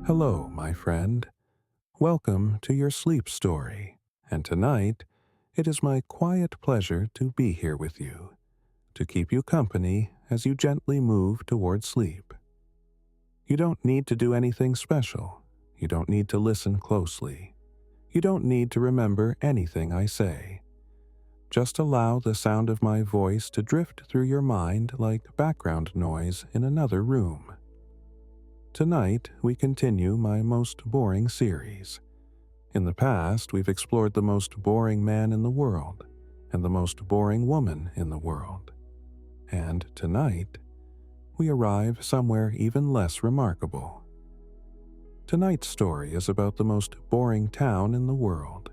Hello, my friend. Welcome to your sleep story. And tonight, it is my quiet pleasure to be here with you, to keep you company as you gently move toward sleep. You don't need to do anything special. You don't need to listen closely. You don't need to remember anything I say. Just allow the sound of my voice to drift through your mind like background noise in another room. Tonight, we continue my most boring series. In the past, we've explored the most boring man in the world and the most boring woman in the world. And tonight, we arrive somewhere even less remarkable. Tonight's story is about the most boring town in the world.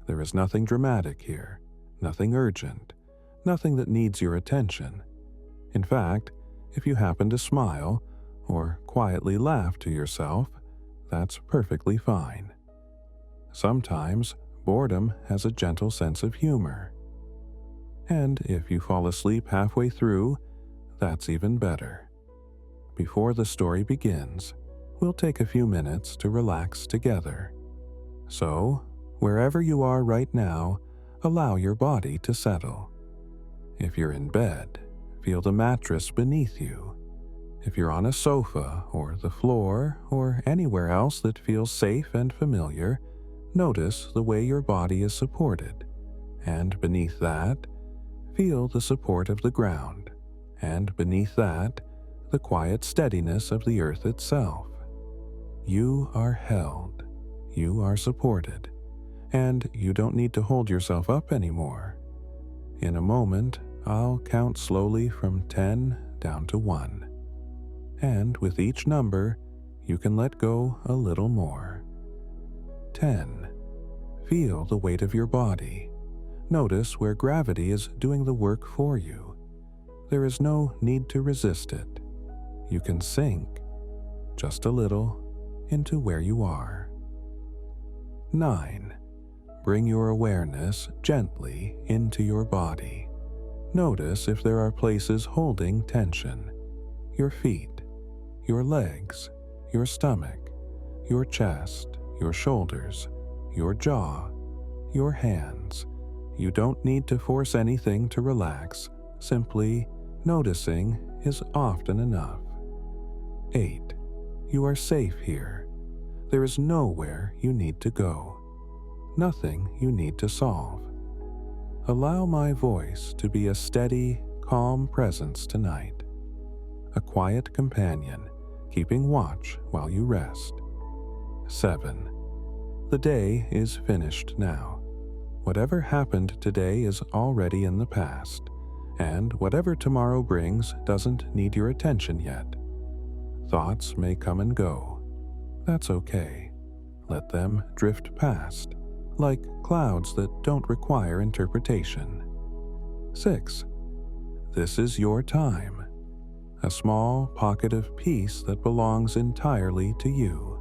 There is nothing dramatic here, nothing urgent, nothing that needs your attention. In fact, if you happen to smile or quietly laugh to yourself, that's perfectly fine. Sometimes, boredom has a gentle sense of humor. And if you fall asleep halfway through, that's even better. Before the story begins, we'll take a few minutes to relax together. So, wherever you are right now, allow your body to settle. If you're in bed, feel the mattress beneath you. If you're on a sofa or the floor or anywhere else that feels safe and familiar, notice the way your body is supported. And beneath that, feel the support of the ground. And beneath that, the quiet steadiness of the earth itself. You are held. You are supported. And you don't need to hold yourself up anymore. In a moment, I'll count slowly from 10 down to 1. And with each number, you can let go a little more. 10. Feel the weight of your body. Notice where gravity is doing the work for you. There is no need to resist it. You can sink, just a little, into where you are. 9. Bring your awareness gently into your body. Notice if there are places holding tension. Your feet, your legs, your stomach, your chest, your shoulders, your jaw, your hands. You don't need to force anything to relax. Simply noticing is often enough. 8. You are safe here. There is nowhere you need to go. Nothing you need to solve. Allow my voice to be a steady, calm presence tonight. A quiet companion, keeping watch while you rest. 7. The day is finished now. Whatever happened today is already in the past, and whatever tomorrow brings doesn't need your attention yet. Thoughts may come and go. That's okay. Let them drift past, like clouds that don't require interpretation. 6. This is your time. A small pocket of peace that belongs entirely to you.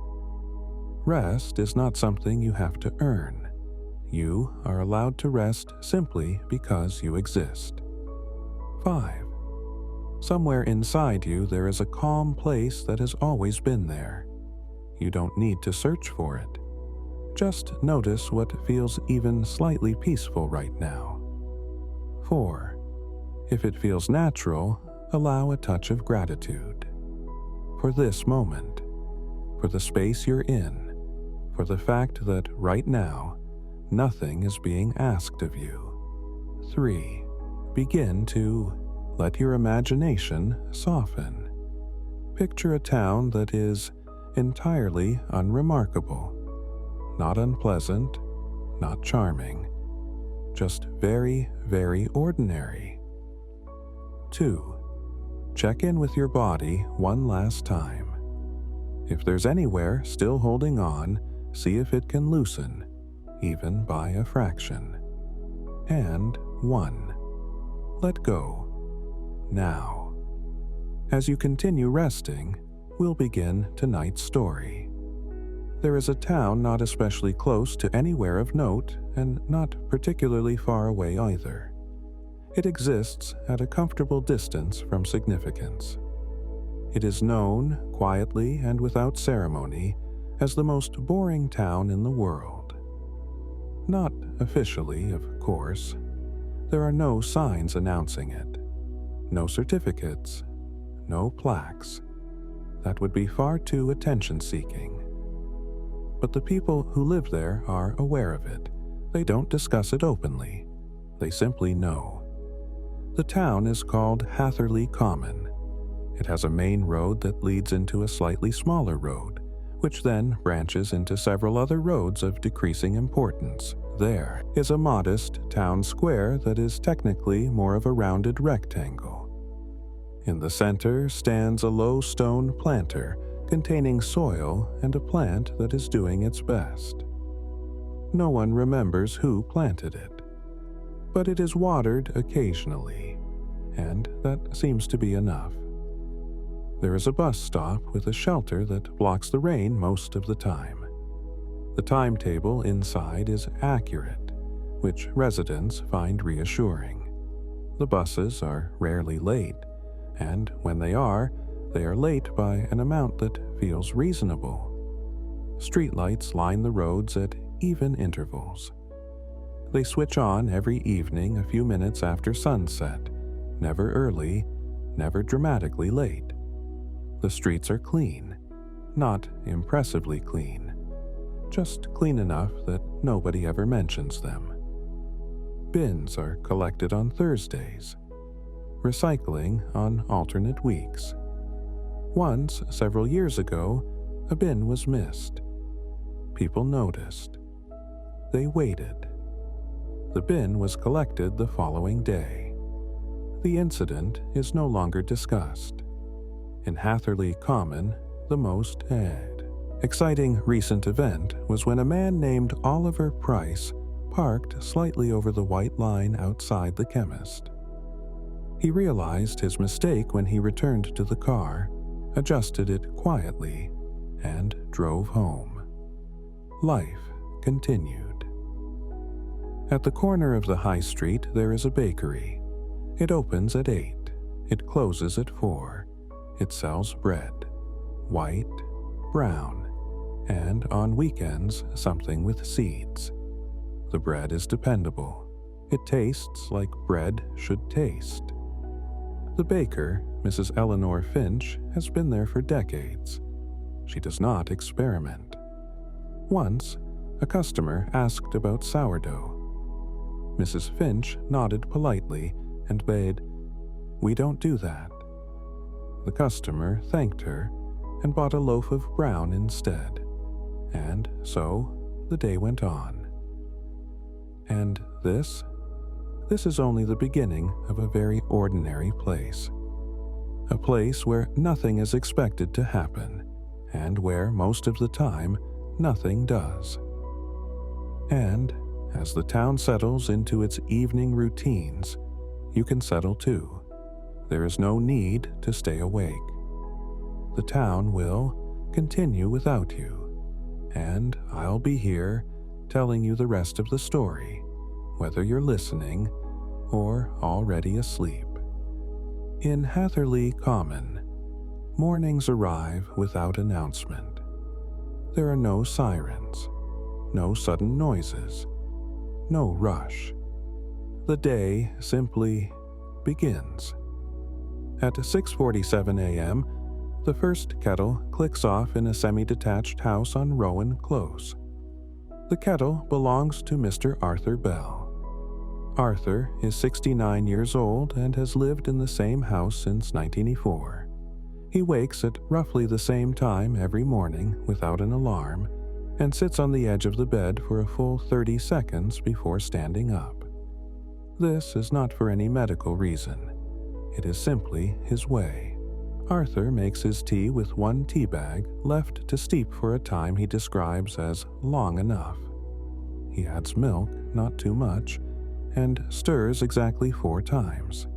Rest is not something you have to earn. You are allowed to rest simply because you exist. 5. Somewhere inside you there is a calm place that has always been there. You don't need to search for it. Just notice what feels even slightly peaceful right now. 4. If it feels natural, allow a touch of gratitude. For this moment, for the space you're in, for the fact that right now, nothing is being asked of you. 3. Begin to let your imagination soften. Picture a town that is entirely unremarkable, not unpleasant, not charming, just very, very ordinary. 2. Check in with your body one last time. If there's anywhere still holding on, see if it can loosen, even by a fraction. And 1. Let go. Now. As you continue resting, we'll begin tonight's story. There is a town not especially close to anywhere of note and not particularly far away either. It exists at a comfortable distance from significance. It is known, quietly and without ceremony, as the most boring town in the world. Not officially, of course. There are no signs announcing it, no certificates, no plaques. That would be far too attention-seeking. But the people who live there are aware of it. They don't discuss it openly. They simply know. The town is called Hatherley Common. It has a main road that leads into a slightly smaller road, which then branches into several other roads of decreasing importance. There is a modest town square that is technically more of a rounded rectangle. In the center stands a low stone planter containing soil and a plant that is doing its best. No one remembers who planted it, but it is watered occasionally, and that seems to be enough. There is a bus stop with a shelter that blocks the rain most of the time. The timetable inside is accurate, which residents find reassuring. The buses are rarely late, and when they are late by an amount that feels reasonable. Streetlights line the roads at even intervals. They switch on every evening a few minutes after sunset, never early, never dramatically late. The streets are clean, not impressively clean, just clean enough that nobody ever mentions them. Bins are collected on Thursdays, recycling on alternate weeks. Once, several years ago, a bin was missed. People noticed. They waited. The bin was collected the following day. The incident is no longer discussed. In Hatherley Common, the most exciting recent event was when a man named Oliver Price parked slightly over the white line outside the chemist. He realized his mistake when he returned to the car, adjusted it quietly, and drove home. Life continued. At the corner of the high street there is a bakery. It opens at 8. It closes at 4. It sells bread, white, brown, and on weekends something with seeds. The bread is dependable. It tastes like bread should taste. The baker, Mrs. Eleanor Finch, has been there for decades. She does not experiment. Once, a customer asked about sourdough. Mrs. Finch nodded politely and bade, "We don't do that." The customer thanked her and bought a loaf of brown instead. And so the day went on. And this is only the beginning of a very ordinary place. A place where nothing is expected to happen, and where most of the time nothing does. And as the town settles into its evening routines, you can settle too. There is no need to stay awake. The town will continue without you, and I'll be here telling you the rest of the story, whether you're listening or already asleep. In Hatherley Common, mornings arrive without announcement. There are no sirens, no sudden noises, no rush. The day simply begins. At 6:47 a.m., the first kettle clicks off in a semi-detached house on Rowan Close. The kettle belongs to Mr. Arthur Bell. Arthur is 69 years old and has lived in the same house since 1904. He wakes at roughly the same time every morning without an alarm and sits on the edge of the bed for a full 30 seconds before standing up. This is not for any medical reason. It is simply his way. Arthur makes his tea with one tea bag left to steep for a time he describes as long enough. He adds milk, not too much, and stirs exactly 4 times.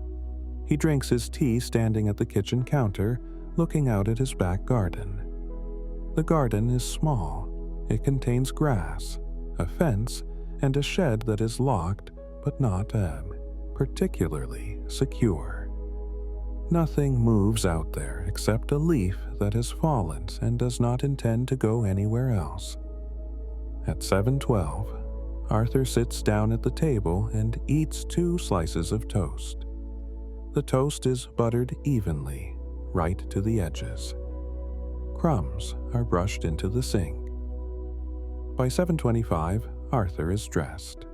He drinks his tea standing at the kitchen counter, looking out at his back garden. The garden is small. It contains grass, a fence, and a shed that is locked but not particularly secure. Nothing moves out there except a leaf that has fallen and does not intend to go anywhere else. At 7:12, Arthur sits down at the table and eats 2 slices of toast. The toast is buttered evenly, right to the edges. Crumbs are brushed into the sink. By 7:25, Arthur is dressed.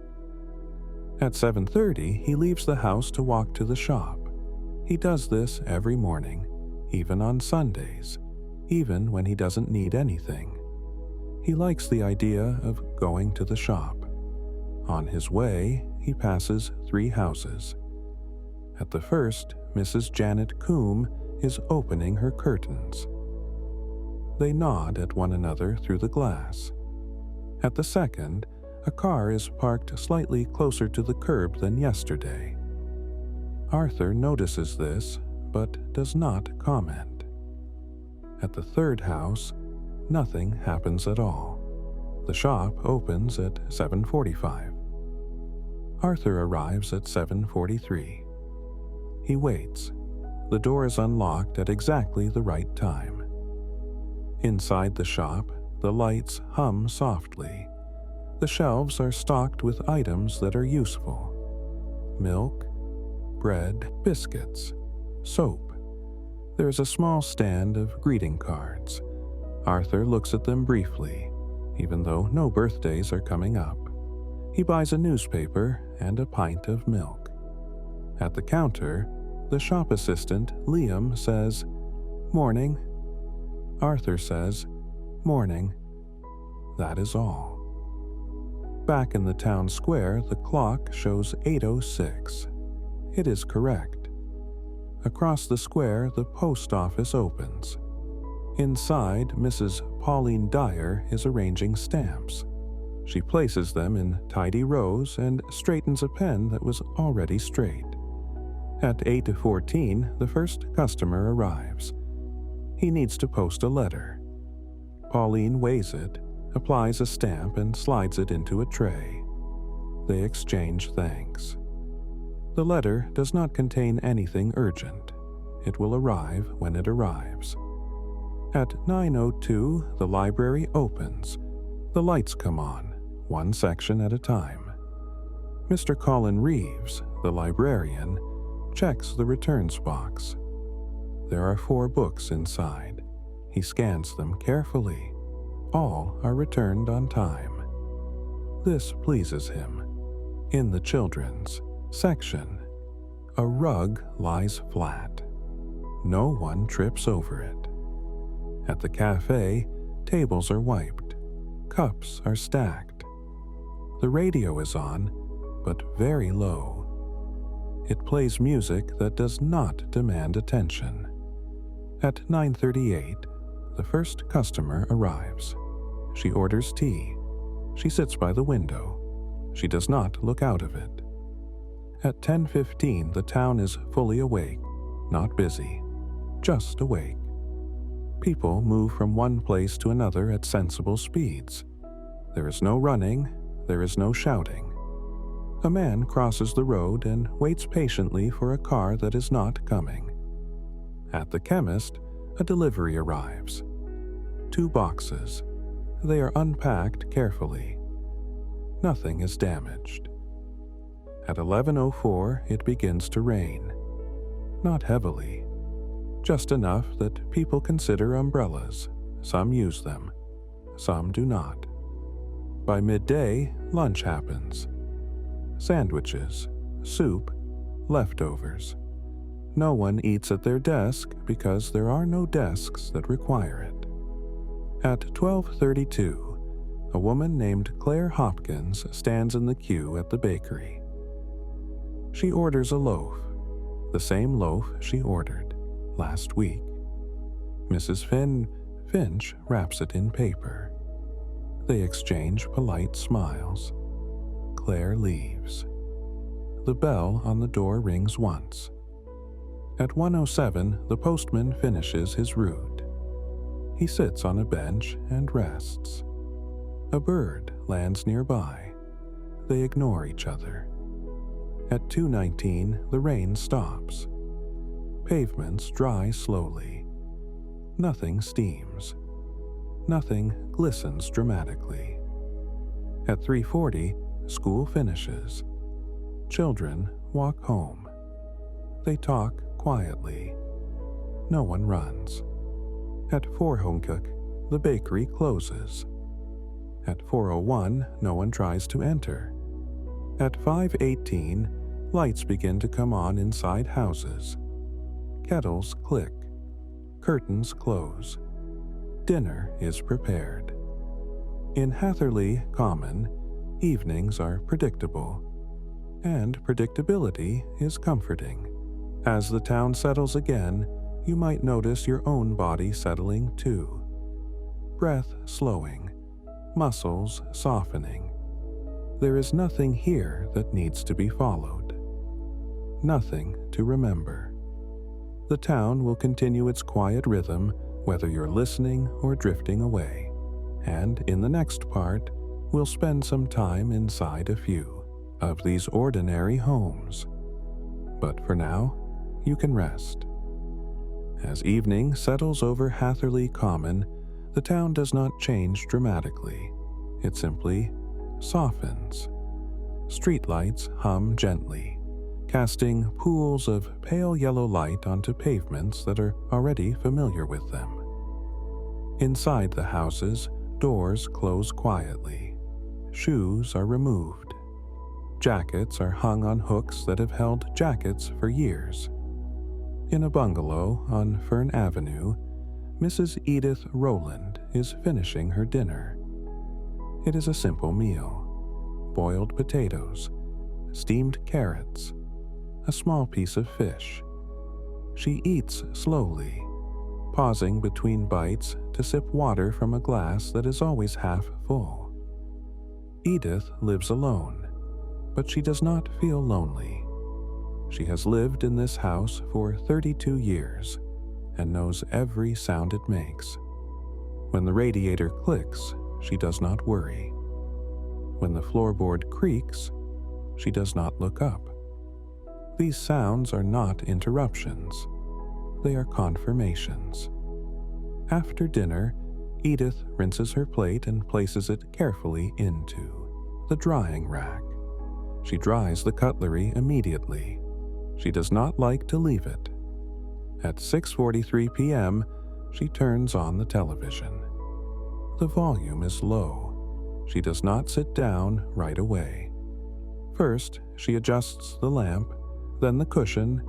At 7:30, he leaves the house to walk to the shop. He does this every morning, even on Sundays, even when he doesn't need anything. He likes the idea of going to the shop. On his way, he passes 3 houses. At the first, Mrs. Janet Coombe is opening her curtains. They nod at one another through the glass. At the second, a car is parked slightly closer to the curb than yesterday. Arthur notices this, but does not comment. At the third house, nothing happens at all. The shop opens at 7:45. Arthur arrives at 7:43. He waits. The door is unlocked at exactly the right time. Inside the shop, the lights hum softly. The shelves are stocked with items that are useful: milk, bread, biscuits, soap. There is a small stand of greeting cards. Arthur looks at them briefly, even though no birthdays are coming up. He buys a newspaper and a pint of milk. At the counter, the shop assistant, Liam, says, "Morning." Arthur says, "Morning." That is all. Back in the town square, the clock shows 8:06. It is correct. Across the square, the post office opens. Inside, Mrs. Pauline Dyer is arranging stamps. She places them in tidy rows and straightens a pen that was already straight. At 8:14, the first customer arrives. He needs to post a letter. Pauline weighs it, applies a stamp, and slides it into a tray. They exchange thanks. The letter does not contain anything urgent. It will arrive when it arrives. At 9:02, the library opens. The lights come on, one section at a time. Mr. Colin Reeves, the librarian, checks the returns box. There are 4 books inside. He scans them carefully. All are returned on time. This pleases him. In the children's section, a rug lies flat. No one trips over it. At the cafe, tables are wiped. Cups are stacked. The radio is on, but very low. It plays music that does not demand attention. At 9:38, the first customer arrives. She orders tea. She sits by the window. She does not look out of it. At 10:15, the town is fully awake, not busy, just awake. People move from one place to another at sensible speeds. There is no running, there is no shouting. A man crosses the road and waits patiently for a car that is not coming. At the chemist, a delivery arrives. 2 boxes. They are unpacked carefully. Nothing is damaged. At 11:04, it begins to rain. Not heavily. Just enough that people consider umbrellas. Some use them. Some do not. By midday, lunch happens. Sandwiches, soup, leftovers. No one eats at their desk because there are no desks that require it. At 12:32, a woman named Claire Hopkins stands in the queue at the bakery. She orders a loaf, the same loaf she ordered last week. Mrs. Finch wraps it in paper. They exchange polite smiles. Claire leaves. The bell on the door rings once. At 1:07, the postman finishes his route. He sits on a bench and rests. A bird lands nearby. They ignore each other. At 2:19, the rain stops. Pavements dry slowly. Nothing steams. Nothing glistens dramatically. At 3:40, school finishes. Children walk home. They talk quietly. No one runs. At 4:00, the bakery closes. At 4:01, no one tries to enter. At 5:18, lights begin to come on inside houses. Kettles click. Curtains close. Dinner is prepared. In Hatherley Common, evenings are predictable, and predictability is comforting. As the town settles again, you might notice your own body settling too. Breath slowing, muscles softening. There is nothing here that needs to be followed. Nothing to remember. The town will continue its quiet rhythm whether you're listening or drifting away, and in the next part, we'll spend some time inside a few of these ordinary homes. But for now, you can rest. As evening settles over Hatherley Common, the town does not change dramatically. It simply softens. Streetlights hum gently, casting pools of pale yellow light onto pavements that are already familiar with them. Inside the houses, doors close quietly. Shoes are removed. Jackets are hung on hooks that have held jackets for years. In a bungalow on Fern Avenue, Mrs. Edith Rowland is finishing her dinner. It is a simple meal. Boiled potatoes, steamed carrots, a small piece of fish. She eats slowly, pausing between bites to sip water from a glass that is always half full. Edith lives alone, but she does not feel lonely. She has lived in this house for 32 years and knows every sound it makes. When the radiator clicks, she does not worry. When the floorboard creaks, she does not look up. These sounds are not interruptions. They are confirmations. After dinner, Edith rinses her plate and places it carefully into the drying rack. She dries the cutlery immediately. She does not like to leave it. At 6:43 p.m., she turns on the television. The volume is low. She does not sit down right away. First, she adjusts the lamp, then the cushion,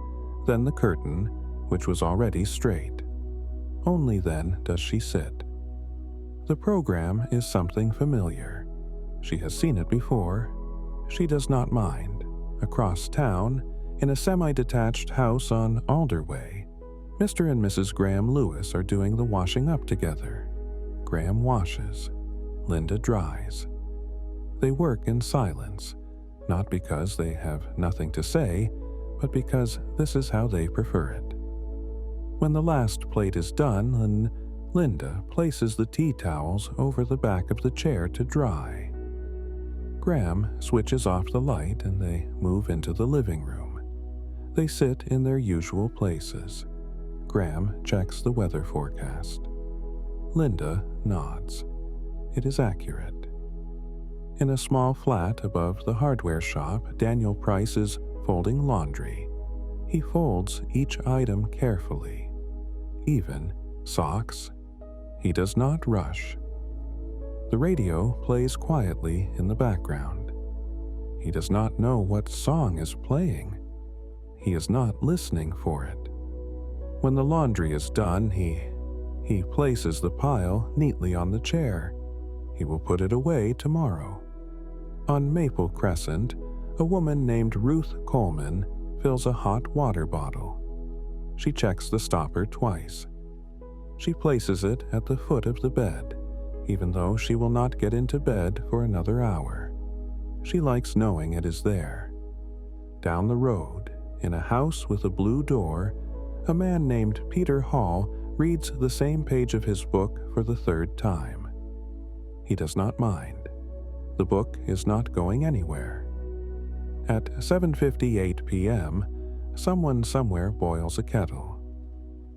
then the curtain, which was already straight. Only then does she sit. The program is something familiar. She has seen it before. She does not mind. Across town, in a semi-detached house on Alderway, Mr. and Mrs. Graham Lewis are doing the washing up together. Graham washes. Linda dries. They work in silence, not because they have nothing to say, but because this is how they prefer it. When the last plate is done, Linda places the tea towels over the back of the chair to dry. Graham switches off the light and they move into the living room. They sit in their usual places. Graham checks the weather forecast. Linda nods. It is accurate. In a small flat above the hardware shop, Daniel Price is folding laundry. He folds each item carefully, even socks. He does not rush. The radio plays quietly in the background. He does not know what song is playing. He is not listening for it. When the laundry is done, he places the pile neatly on the chair. He will put it away tomorrow. On Maple Crescent, a woman named Ruth Coleman fills a hot water bottle. She checks the stopper twice. She places it at the foot of the bed, even though she will not get into bed for another hour. She likes knowing it is there. Down the road, in a house with a blue door, a man named Peter Hall reads the same page of his book for the third time. He does not mind. The book is not going anywhere. At 7:58 p.m., someone somewhere boils a kettle.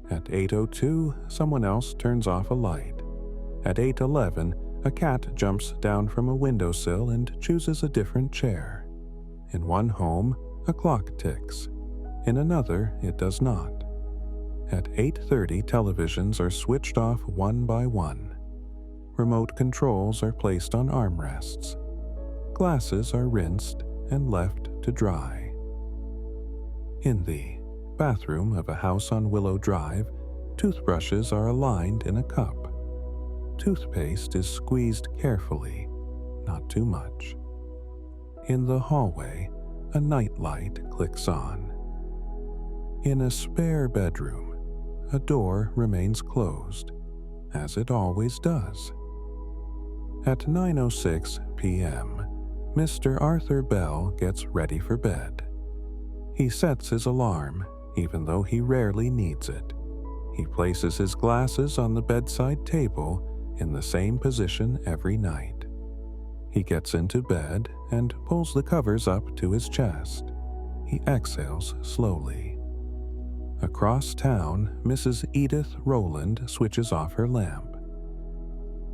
At 8:02, someone else turns off a light. At 8:11, a cat jumps down from a windowsill and chooses a different chair. In one home, a clock ticks. In another, it does not. At 8:30, televisions are switched off one by one. Remote controls are placed on armrests. Glasses are rinsed and left to dry. In the bathroom of a house on Willow Drive, toothbrushes are aligned in a cup. Toothpaste is squeezed carefully, not too much. In the hallway, a nightlight clicks on. In a spare bedroom, a door remains closed, as it always does. At 9:06 p.m., Mr. Arthur Bell gets ready for bed. He sets his alarm, even though he rarely needs it. He places his glasses on the bedside table in the same position every night. He gets into bed and pulls the covers up to his chest. He exhales slowly. Across town, Mrs. Edith Rowland switches off her lamp.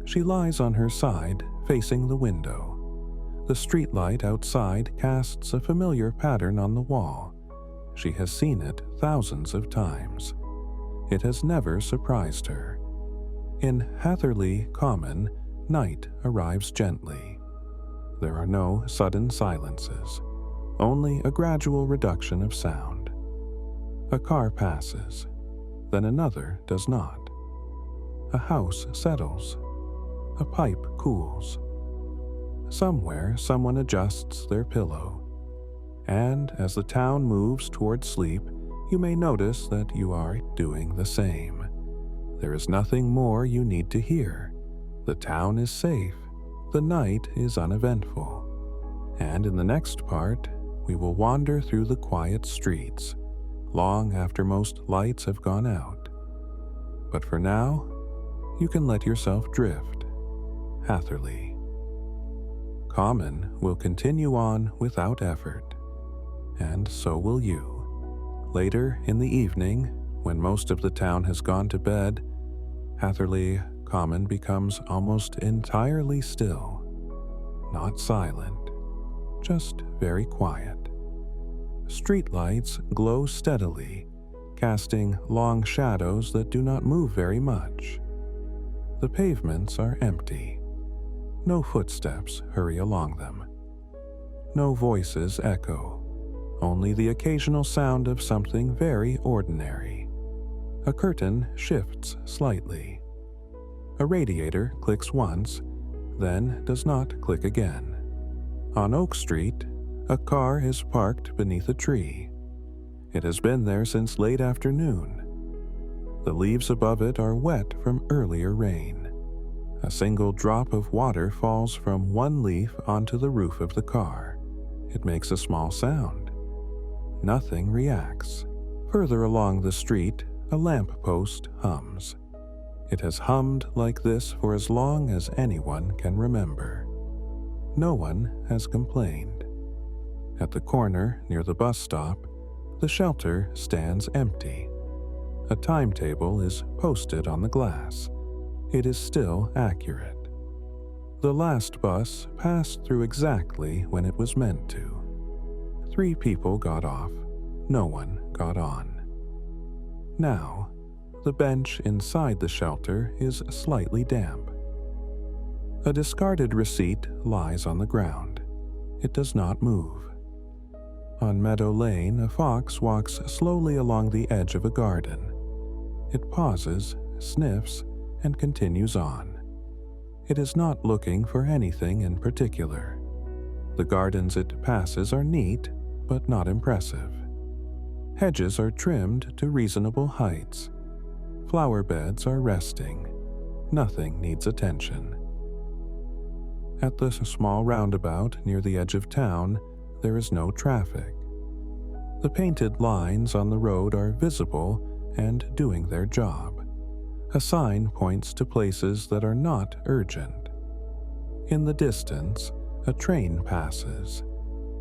She lies on her side, facing the window. The streetlight outside casts a familiar pattern on the wall. She has seen it thousands of times. It has never surprised her. In Hatherley Common, night arrives gently. There are no sudden silences, only a gradual reduction of sound. A car passes, then another does not. A house settles. A pipe cools. Somewhere, someone adjusts their pillow. And as the town moves toward sleep, you may notice that you are doing the same. There is nothing more you need to hear. The town is safe. The night is uneventful. And in the next part, we will wander through the quiet streets, long after most lights have gone out. But for now, you can let yourself drift. Hatherley. Common will continue on without effort, and so will you. Later in the evening, when most of the town has gone to bed, Hatherley Common becomes almost entirely still. Not silent, just very quiet. Streetlights glow steadily, casting long shadows that do not move very much. The pavements are empty. No footsteps hurry along them. No voices echo, only the occasional sound of something very ordinary. A curtain shifts slightly. A radiator clicks once, then does not click again. On Oak Street, a car is parked beneath a tree. It has been there since late afternoon. The leaves above it are wet from earlier rain. A single drop of water falls from one leaf onto the roof of the car. It makes a small sound. Nothing reacts. Further along the street, a lamppost hums. It has hummed like this for as long as anyone can remember. No one has complained. At the corner, near the bus stop, the shelter stands empty. A timetable is posted on the glass. It is still accurate. The last bus passed through exactly when it was meant to. 3 people got off. No one got on. Now, the bench inside the shelter is slightly damp. A discarded receipt lies on the ground. It does not move. On Meadow Lane, a fox walks slowly along the edge of a garden. It pauses, sniffs, and continues on. It is not looking for anything in particular. The gardens it passes are neat, but not impressive. Hedges are trimmed to reasonable heights. Flower beds are resting. Nothing needs attention. At the small roundabout near the edge of town, there is no traffic. The painted lines on the road are visible and doing their job. A sign points to places that are not urgent. In the distance, a train passes.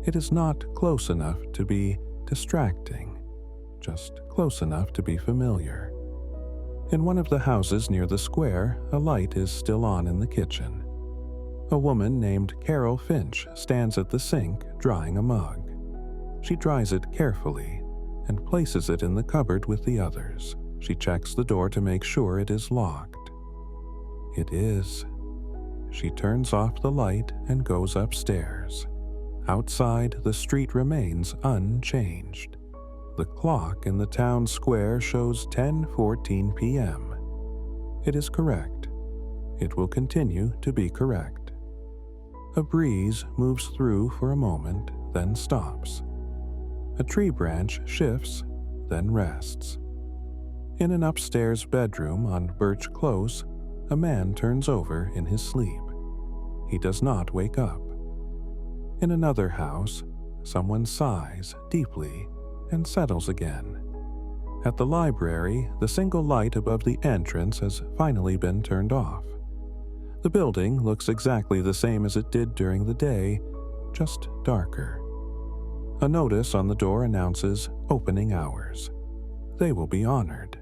It is not close enough to be distracting. just close enough to be familiar. In one of the houses near the square, a light is still on in the kitchen. A woman named Carol Finch stands at the sink drying a mug. She dries it carefully and places it in the cupboard with the others. She checks the door to make sure it is locked. It is. She turns off the light and goes upstairs. Outside, the street remains unchanged. The clock in the town square shows 10:14 p.m. It is correct. It will continue to be correct. A breeze moves through for a moment, then stops. A tree branch shifts, then rests. In an upstairs bedroom on Birch Close, a man turns over in his sleep. He does not wake up. In another house, someone sighs deeply and settles again. At the library, the single light above the entrance has finally been turned off. The building looks exactly the same as it did during the day, just darker. A notice on the door announces opening hours. They will be honored.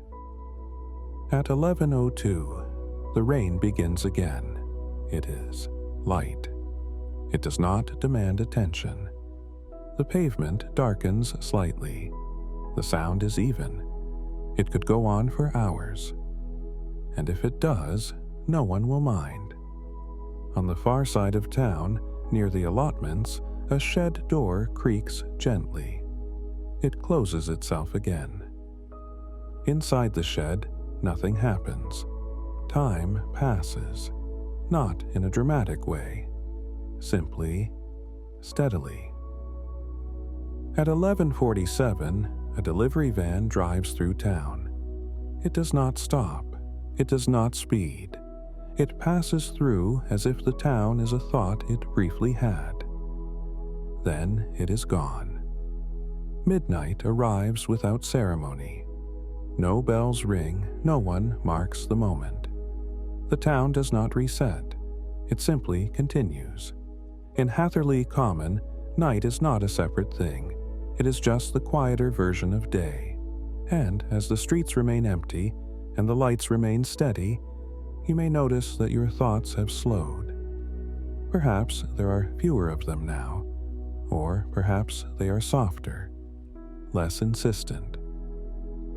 At 11:02, the rain begins again. It is light. It does not demand attention. The pavement darkens slightly. The sound is even. It could go on for hours. And if it does, no one will mind. On the far side of town, near the allotments, a shed door creaks gently. It closes itself again. Inside the shed, nothing happens. Time passes, not in a dramatic way, simply, steadily. At 11:47, a delivery van drives through town. It does not stop. It does not speed. It passes through as if the town is a thought it briefly had. Then it is gone. Midnight arrives without ceremony. No bells ring, no one marks the moment. The town does not reset. It simply continues. In Hatherley Common, night is not a separate thing. It is just the quieter version of day. And as the streets remain empty and the lights remain steady, you may notice that your thoughts have slowed. Perhaps there are fewer of them now, or perhaps they are softer, less insistent.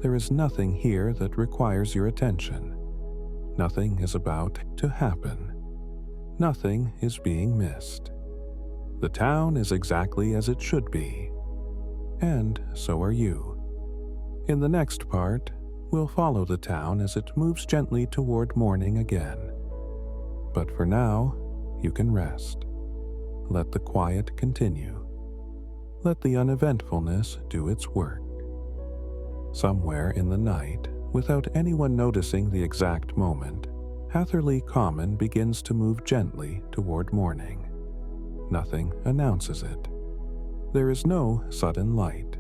There is nothing here that requires your attention. Nothing is about to happen. Nothing is being missed. The town is exactly as it should be. And so are you. In the next part, we'll follow the town as it moves gently toward morning again. But for now, you can rest. Let the quiet continue. Let the uneventfulness do its work. Somewhere in the night, without anyone noticing the exact moment, Hatherley Common begins to move gently toward morning. Nothing announces it. There is no sudden light,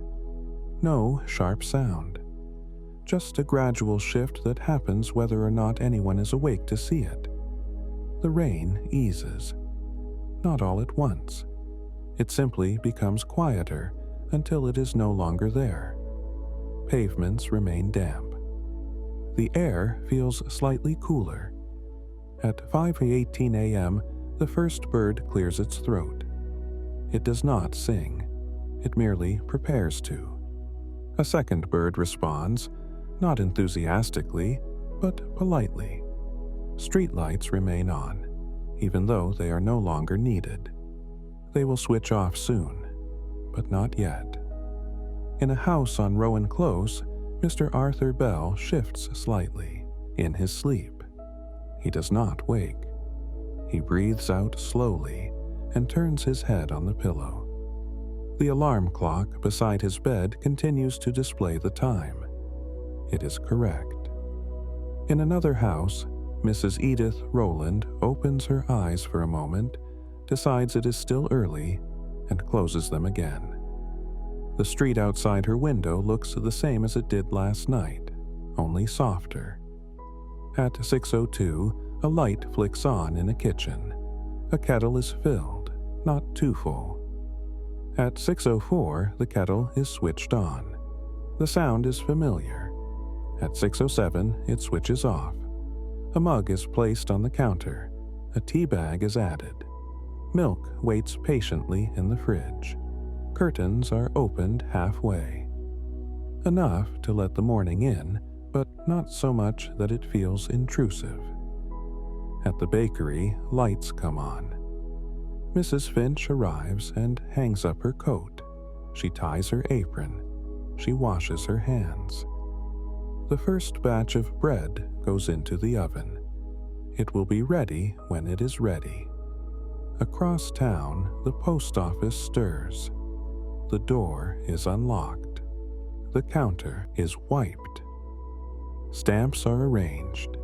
no sharp sound, just a gradual shift that happens whether or not anyone is awake to see it. The rain eases, not all at once. It simply becomes quieter until it is no longer there. Pavements remain damp. The air feels slightly cooler. At 5:18 a.m., the first bird clears its throat. It does not sing. It merely prepares to. A second bird responds, not enthusiastically, but politely. Streetlights remain on, even though they are no longer needed. They will switch off soon, but not yet. In a house on Rowan Close, Mr. Arthur Bell shifts slightly, in his sleep. He does not wake. He breathes out slowly and turns his head on the pillow. The alarm clock beside his bed continues to display the time. It is correct. In another house, Mrs. Edith Rowland opens her eyes for a moment, decides it is still early, and closes them again. The street outside her window looks the same as it did last night, only softer. At 6:02, a light flicks on in a kitchen. A kettle is filled, not too full. At 6:04, the kettle is switched on. The sound is familiar. At 6:07, it switches off. A mug is placed on the counter. A tea bag is added. Milk waits patiently in the fridge. Curtains are opened halfway. Enough to let the morning in, but not so much that it feels intrusive. At the bakery, lights come on. Mrs. Finch arrives and hangs up her coat. She ties her apron. She washes her hands. The first batch of bread goes into the oven. It will be ready when it is ready. Across town, the post office stirs. The door is unlocked. The counter is wiped. Stamps are arranged.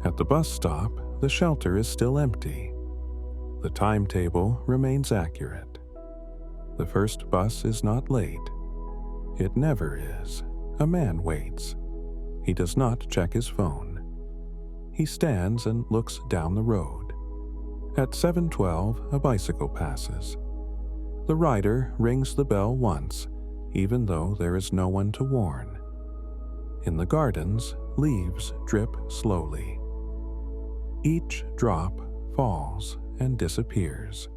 At the bus stop, the shelter is still empty. The timetable remains accurate. The first bus is not late. It never is. A man waits. He does not check his phone. He stands and looks down the road. At 7:12, a bicycle passes. The rider rings the bell once, even though there is no one to warn. In the gardens, leaves drip slowly. Each drop falls and disappears.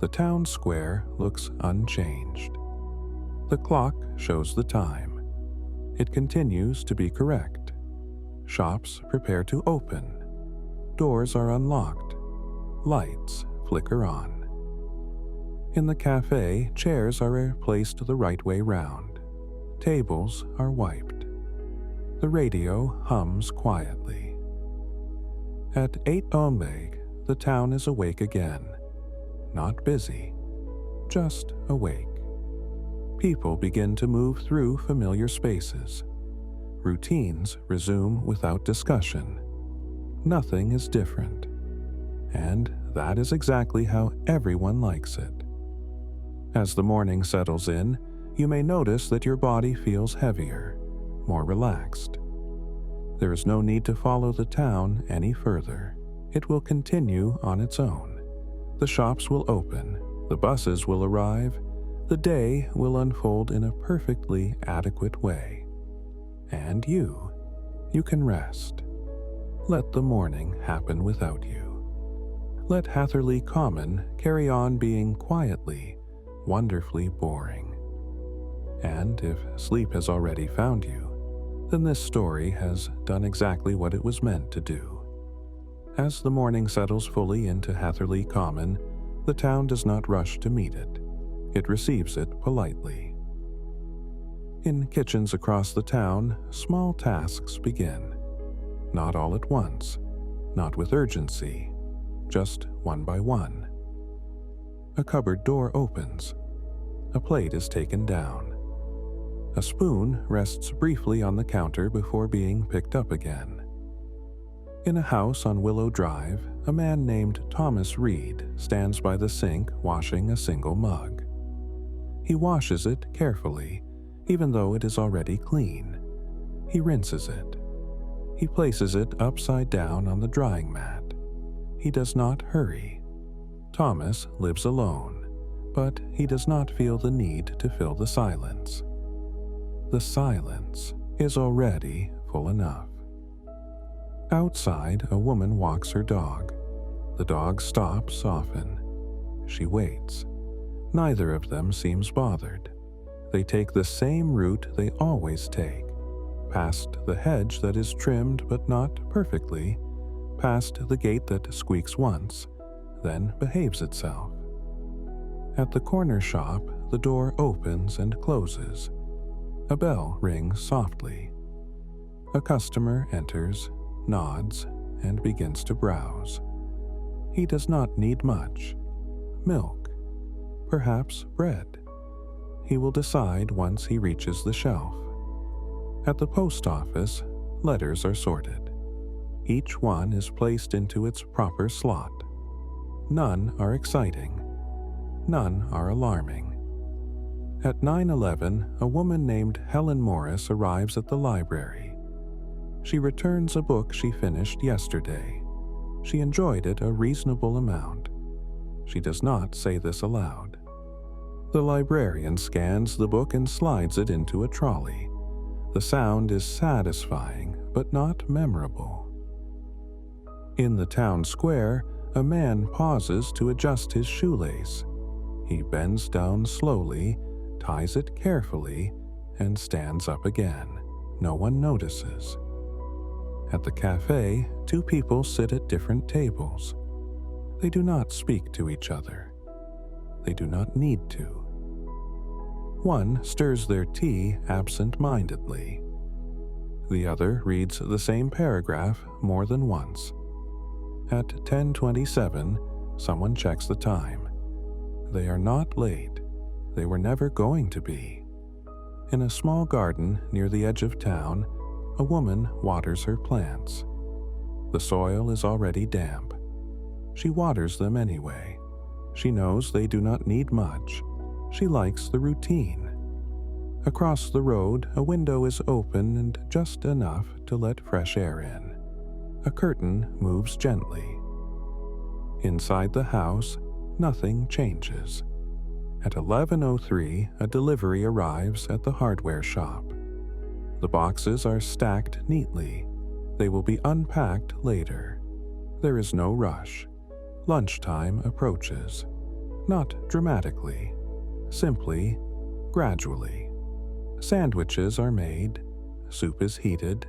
The town square looks unchanged. The clock shows the time. It continues to be correct. Shops prepare to open. Doors are unlocked. Lights flicker on. In the cafe, chairs are placed the right way round. Tables are wiped. The radio hums quietly. At 8 Ombeg, the town is awake again. Not busy, just awake. People begin to move through familiar spaces. Routines resume without discussion. Nothing is different. And that is exactly how everyone likes it. As the morning settles in, you may notice that your body feels heavier, more relaxed. There is no need to follow the town any further. It will continue on its own. The shops will open, the buses will arrive, the day will unfold in a perfectly adequate way. And you can rest. Let the morning happen without you. Let Hatherley Common carry on being quietly, wonderfully boring. And if sleep has already found you, then this story has done exactly what it was meant to do. As the morning settles fully into Hatherley Common, the town does not rush to meet it. It receives it politely. In kitchens across the town, small tasks begin. Not all at once, not with urgency, just one by one. A cupboard door opens. A plate is taken down. A spoon rests briefly on the counter before being picked up again. In a house on Willow Drive, a man named Thomas Reed stands by the sink washing a single mug. He washes it carefully, even though it is already clean. He rinses it. He places it upside down on the drying mat. He does not hurry. Thomas lives alone, but he does not feel the need to fill the silence. The silence is already full enough. Outside, a woman walks her dog. The dog stops often. She waits. Neither of them seems bothered. They take the same route they always take, past the hedge that is trimmed but not perfectly, past the gate that squeaks once, then behaves itself. At the corner shop, the door opens and closes. A bell rings softly. A customer enters, nods, and begins to browse. He does not need much. Milk, perhaps bread. He will decide once he reaches the shelf. At the post office, letters are sorted. Each one is placed into its proper slot. None are exciting. None are alarming. At 9:11, a woman named Helen Morris arrives at the library. She returns a book she finished yesterday. She enjoyed it a reasonable amount. She does not say this aloud. The librarian scans the book and slides it into a trolley. The sound is satisfying, but not memorable. In the town square, a man pauses to adjust his shoelace. He bends down slowly, ties it carefully, and stands up again. No one notices. At the cafe, two people sit at different tables. They do not speak to each other. They do not need to. One stirs their tea absent-mindedly. The other reads the same paragraph more than once. At 10:27, someone checks the time. They are not late. They were never going to be. In a small garden near the edge of town, a woman waters her plants. The soil is already damp. She waters them anyway. She knows they do not need much. She likes the routine. Across the road, a window is open and just enough to let fresh air in. A curtain moves gently. Inside the house, nothing changes. At 11:03, a delivery arrives at the hardware shop. The boxes are stacked neatly. They will be unpacked later. There is no rush. Lunchtime approaches. Not dramatically. Simply, gradually. Sandwiches are made. Soup is heated.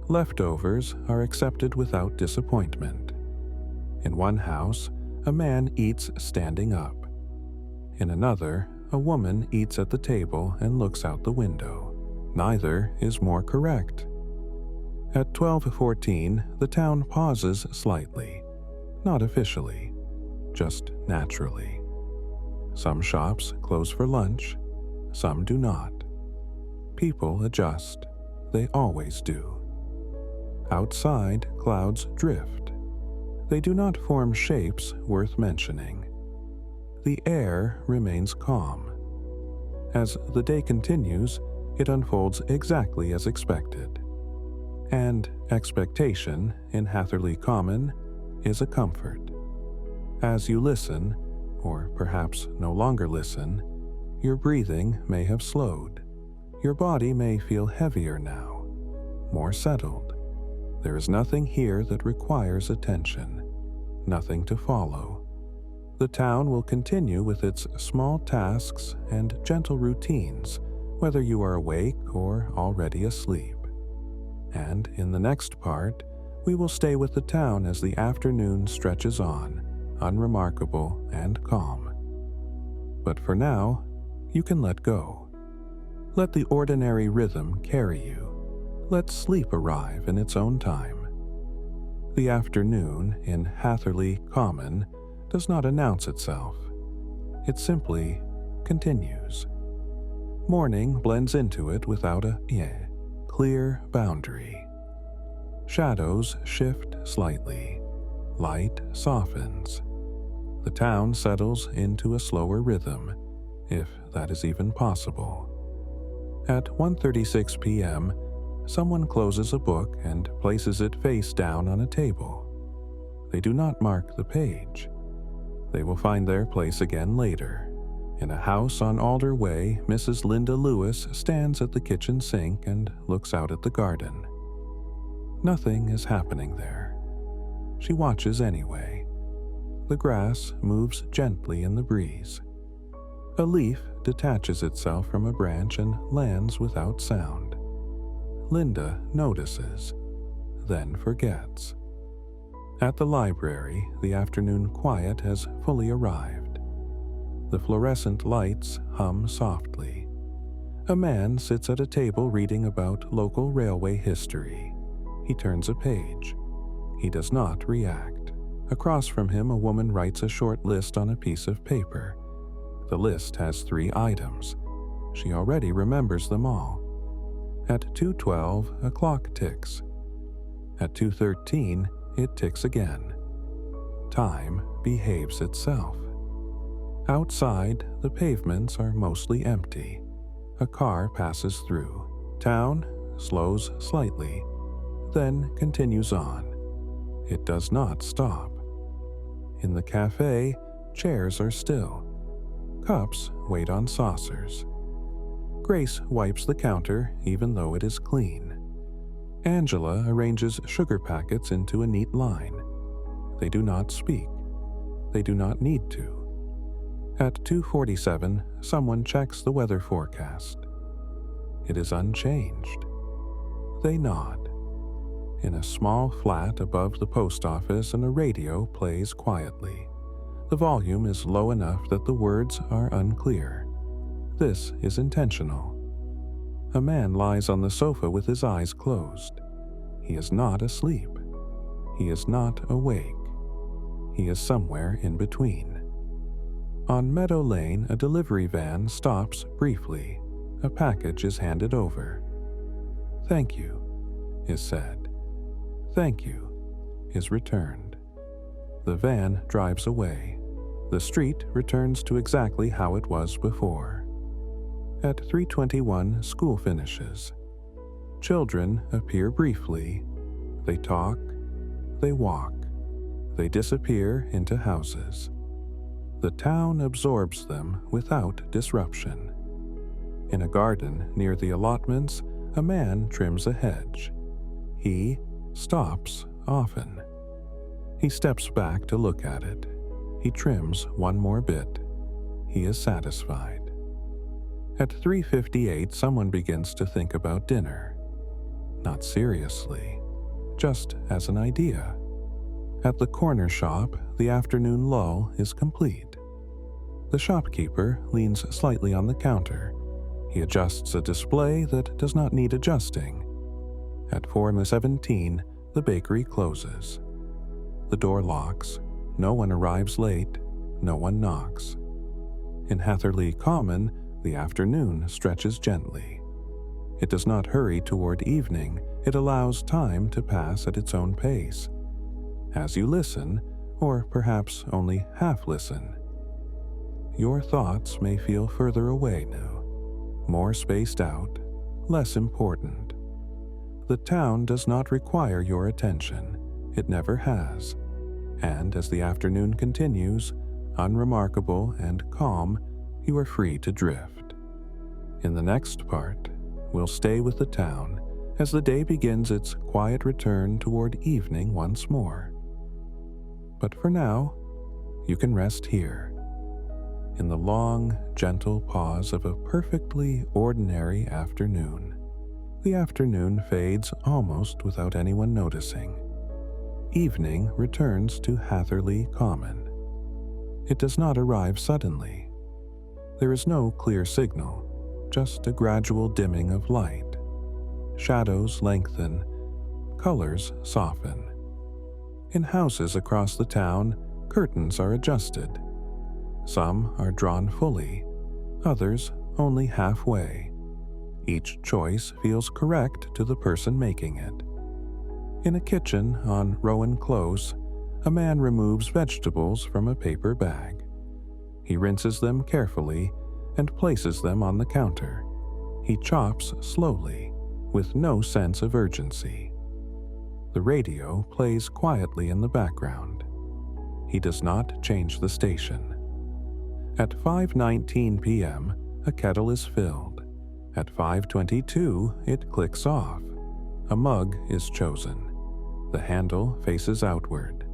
Leftovers are accepted without disappointment. In one house, a man eats standing up. In another, a woman eats at the table and looks out the window. Neither is more correct. At 12:14, the town pauses slightly. Not officially, just naturally. Some shops close for lunch, some do not. People adjust. They always do. Outside, clouds drift. They do not form shapes worth mentioning. The air remains calm. As the day continues, it unfolds exactly as expected. And expectation, in Hatherley Common, is a comfort. As you listen, or perhaps no longer listen, your breathing may have slowed. Your body may feel heavier now, more settled. There is nothing here that requires attention, nothing to follow. The town will continue with its small tasks and gentle routines, whether you are awake or already asleep. And in the next part, we will stay with the town as the afternoon stretches on, unremarkable and calm. But for now, you can let go. Let the ordinary rhythm carry you. Let sleep arrive in its own time. The afternoon in Hatherley Common does not announce itself. It simply continues. Morning blends into it without a clear boundary. Shadows shift slightly. Light softens. The town settles into a slower rhythm, if that is even possible. At 1:36 p.m., someone closes a book and places it face down on a table. They do not mark the page. They will find their place again later. In a house on Alder Way, Mrs. Linda Lewis stands at the kitchen sink and looks out at the garden. Nothing is happening there. She watches anyway. The grass moves gently in the breeze. A leaf detaches itself from a branch and lands without sound. Linda notices, then forgets. At the library, the afternoon quiet has fully arrived. The fluorescent lights hum softly. A man sits at a table reading about local railway history. He turns a page. He does not react. Across from him, a woman writes a short list on a piece of paper. The list has 3 items. She already remembers them all. At 2:12, a clock ticks. At 2:13, it ticks again. Time behaves itself. Outside, the pavements are mostly empty. A car passes through. Town slows slightly, then continues on. It does not stop. In the cafe, chairs are still. Cups wait on saucers. Grace wipes the counter even though it is clean. Angela arranges sugar packets into a neat line. They do not speak. They do not need to. At 2:47, someone checks the weather forecast. It is unchanged. They nod. In a small flat above the post office, and a radio plays quietly. The volume is low enough that the words are unclear. This is intentional. A man lies on the sofa with his eyes closed. He is not asleep. He is not awake. He is somewhere in between. On Meadow Lane, a delivery van stops briefly. A package is handed over. "Thank you," is said. "Thank you," is returned. The van drives away. The street returns to exactly how it was before. At 3:21, school finishes. Children appear briefly. They talk. They walk. They disappear into houses. The town absorbs them without disruption. In a garden near the allotments, a man trims a hedge. He stops often. He steps back to look at it. He trims one more bit. He is satisfied. At 3:58, someone begins to think about dinner. Not seriously, just as an idea. At the corner shop, the afternoon lull is complete. The shopkeeper leans slightly on the counter. He adjusts a display that does not need adjusting. At 4:17, the bakery closes. The door locks. No one arrives late. No one knocks. In Hatherley Common, the afternoon stretches gently. It does not hurry toward evening. It allows time to pass at its own pace. As you listen, or perhaps only half listen, your thoughts may feel further away now, more spaced out, less important. The town does not require your attention. It never has. And as the afternoon continues, unremarkable and calm, you are free to drift. In the next part, we'll stay with the town as the day begins its quiet return toward evening once more. But for now, you can rest here, in the long, gentle pause of a perfectly ordinary afternoon. The afternoon fades almost without anyone noticing. Evening returns to Hatherley Common. It does not arrive suddenly. There is no clear signal, just a gradual dimming of light. Shadows lengthen, colors soften. In houses across the town, curtains are adjusted. Some are drawn fully, others only halfway. Each choice feels correct to the person making it. In a kitchen on Rowan Close, a man removes vegetables from a paper bag. He rinses them carefully and places them on the counter. He chops slowly, with no sense of urgency. The radio plays quietly in the background. He does not change the station. At 5:19 p.m., a kettle is filled. At 5:22, it clicks off. A mug is chosen. The handle faces outward.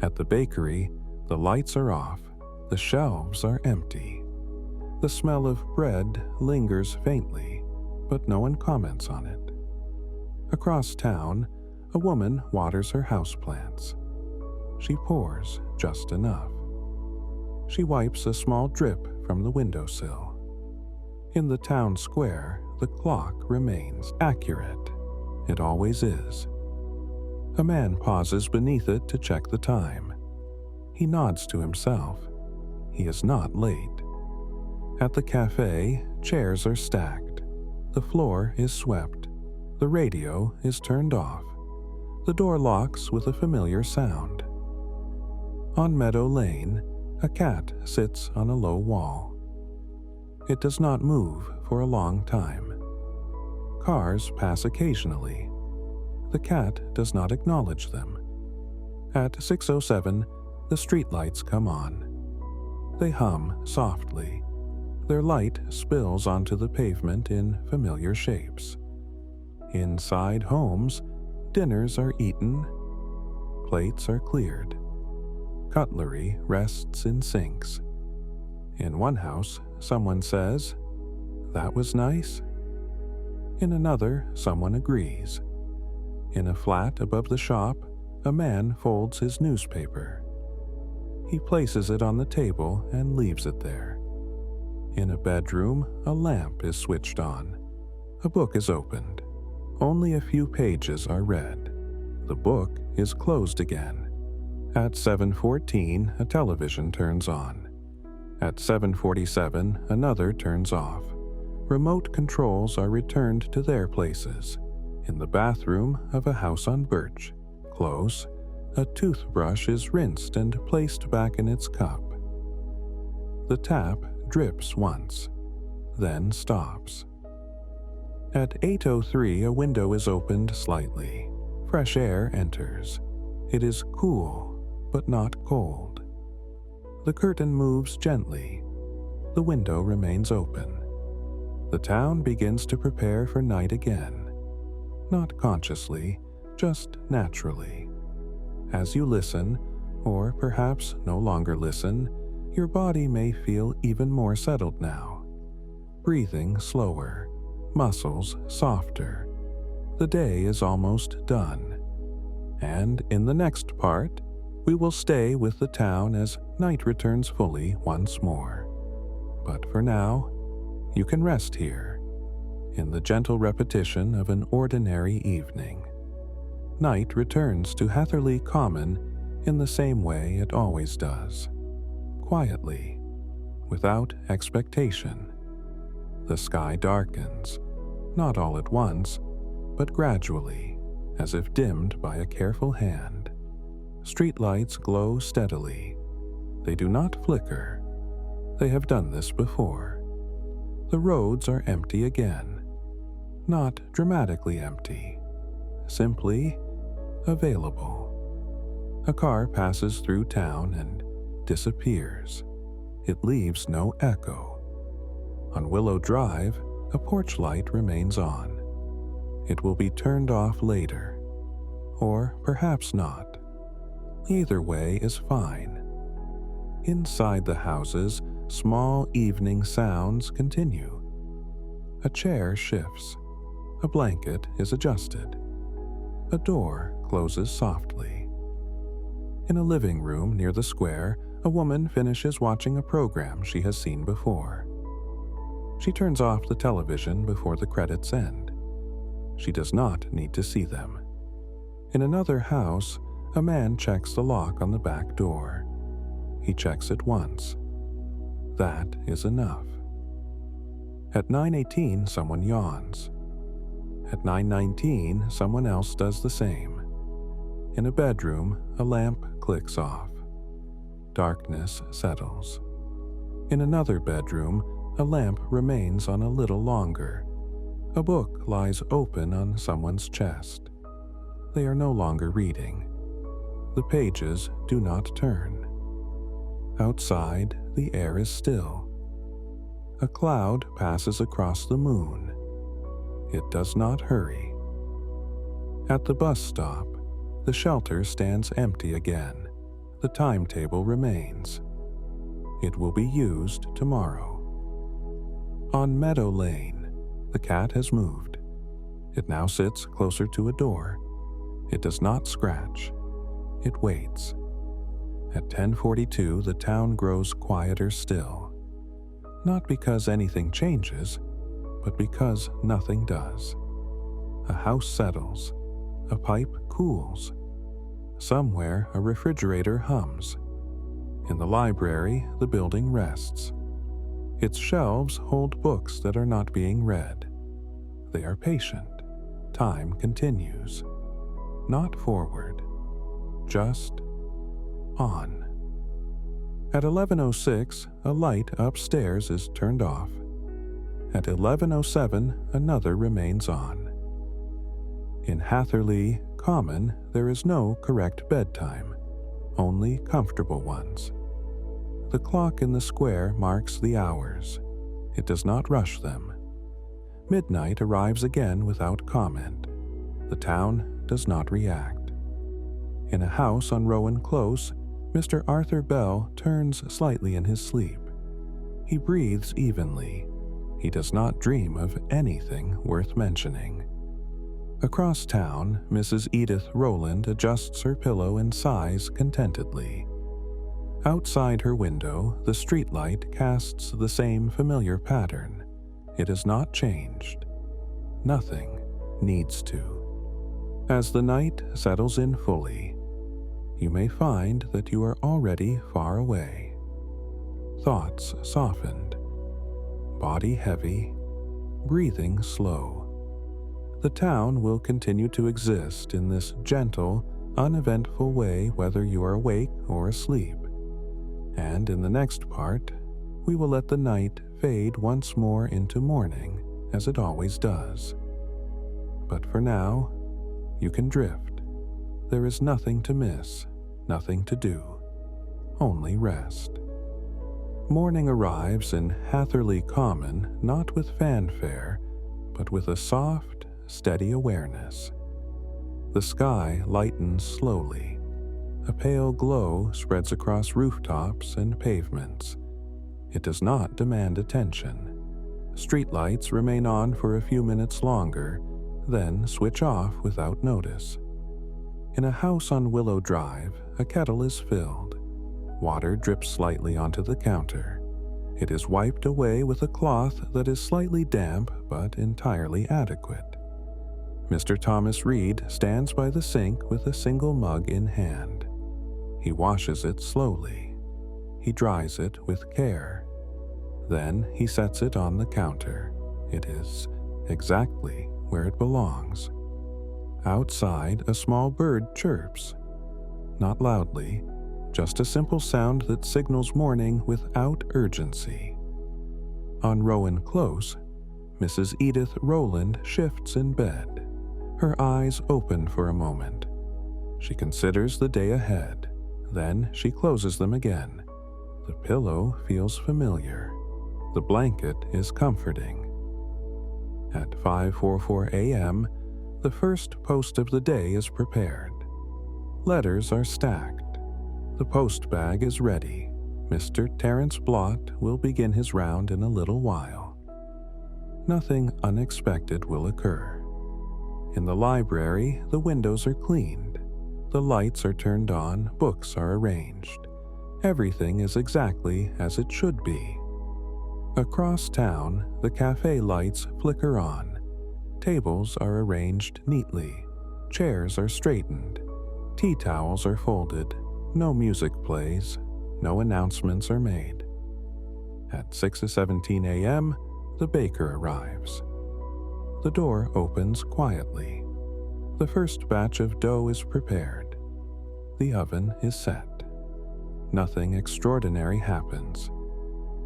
At the bakery, the lights are off. The shelves are empty. The smell of bread lingers faintly, but no one comments on it. Across town, a woman waters her houseplants. She pours just enough. She wipes a small drip from the windowsill. In the town square, the clock remains accurate. It always is. A man pauses beneath it to check the time. He nods to himself. He is not late. At the cafe, chairs are stacked. The floor is swept. The radio is turned off. The door locks with a familiar sound. On Meadow Lane, a cat sits on a low wall. It does not move for a long time. Cars pass occasionally. The cat does not acknowledge them. At 6:07, the streetlights come on. They hum softly, Their light spills onto the pavement in familiar shapes. Inside homes, dinners are eaten, plates are cleared, cutlery rests in sinks. In one house, someone says, "That was nice." In another, someone agrees. In a flat above the shop, a man folds his newspaper. He places it on the table and leaves it there. In a bedroom, a lamp is switched on. A book is opened. Only a few pages are read. The book is closed again. At 7:14, a television turns on. At 7:47, another turns off. Remote controls are returned to their places. In the bathroom of a house on Birch, close, a toothbrush is rinsed and placed back in its cup. The tap drips once, then stops. At 8:03, a window is opened slightly. Fresh air enters. It is cool, but not cold. The curtain moves gently. The window remains open. The town begins to prepare for night again. Not consciously, just naturally. As you listen, or perhaps no longer listen, your body may feel even more settled now. Breathing slower, muscles softer. The day is almost done. And in the next part, we will stay with the town as night returns fully once more. But for now, you can rest here, in the gentle repetition of an ordinary evening. Night returns to Hatherley Common in the same way it always does, quietly, without expectation. The sky darkens, not all at once, but gradually, as if dimmed by a careful hand. Streetlights glow steadily. They do not flicker. They have done this before. The roads are empty again. Not dramatically empty. Simply available. A car passes through town and disappears. It leaves no echo. On Willow Drive, a porch light remains on. It will be turned off later. Or perhaps not. Either way is fine. Inside the houses, small evening sounds continue. A chair shifts. A blanket is adjusted. A door closes softly. In a living room near the square, a woman finishes watching a program she has seen before. She turns off the television before the credits end. She does not need to see them. In another house, a man checks the lock on the back door. He checks it once. That is enough. At 9:18, someone yawns. At 9:19, someone else does the same. In a bedroom, a lamp clicks off. Darkness settles. In another bedroom, a lamp remains on a little longer. A book lies open on someone's chest. They are no longer reading. The pages do not turn. Outside, the air is still. A cloud passes across the moon. It does not hurry. At the bus stop, the shelter stands empty again. The timetable remains. It will be used tomorrow. On Meadow Lane, the cat has moved. It now sits closer to a door. It does not scratch. It waits. At 10:42, the town grows quieter still. Not because anything changes, but because nothing does. A house settles. A pipe cools. Somewhere, a refrigerator hums. In the library, the building rests. Its shelves hold books that are not being read. They are patient. Time continues. Not forward. Just on. At 11:06, a light upstairs is turned off. At 11:07, another remains on. In Hatherley Common, there is no correct bedtime, only comfortable ones. The clock in the square marks the hours. It does not rush them. Midnight arrives again without comment. The town does not react. In a house on Rowan Close, Mr. Arthur Bell turns slightly in his sleep. He breathes evenly. He does not dream of anything worth mentioning. Across town, Mrs. Edith Rowland adjusts her pillow and sighs contentedly. Outside her window, the streetlight casts the same familiar pattern. It has not changed. Nothing needs to. As the night settles in fully, you may find that you are already far away. Thoughts softened, body heavy, breathing slow. The town will continue to exist in this gentle, uneventful way whether you are awake or asleep. And in the next part, we will let the night fade once more into morning, as it always does. But for now, you can drift. There is nothing to miss, nothing to do, only rest. Morning arrives in Hatherley Common not with fanfare, but with a soft, steady awareness. The sky lightens slowly. A pale glow spreads across rooftops and pavements. It does not demand attention. Streetlights remain on for a few minutes longer, then switch off without notice. In a house on Willow Drive, a kettle is filled. Water drips slightly onto the counter. It is wiped away with a cloth that is slightly damp but entirely adequate. Mr. Thomas Reed stands by the sink with a single mug in hand. He washes it slowly. He dries it with care. Then he sets it on the counter. It is exactly where it belongs. Outside, a small bird chirps. Not loudly, just a simple sound that signals morning without urgency. On Rowan Close, Mrs. Edith Rowland shifts in bed. Her eyes open for a moment. She considers the day ahead. Then she closes them again. The pillow feels familiar. The blanket is comforting. At 5:44 a.m., the first post of the day is prepared. Letters are stacked. The post bag is ready. Mr. Terence Blott will begin his round in a little while. Nothing unexpected will occur. In the library, the windows are cleaned. The lights are turned on, books are arranged. Everything is exactly as it should be. Across town, the cafe lights flicker on. Tables are arranged neatly. Chairs are straightened. Tea towels are folded. No music plays. No announcements are made. At 6:17 a.m., the baker arrives. The door opens quietly. The first batch of dough is prepared. The oven is set. Nothing extraordinary happens.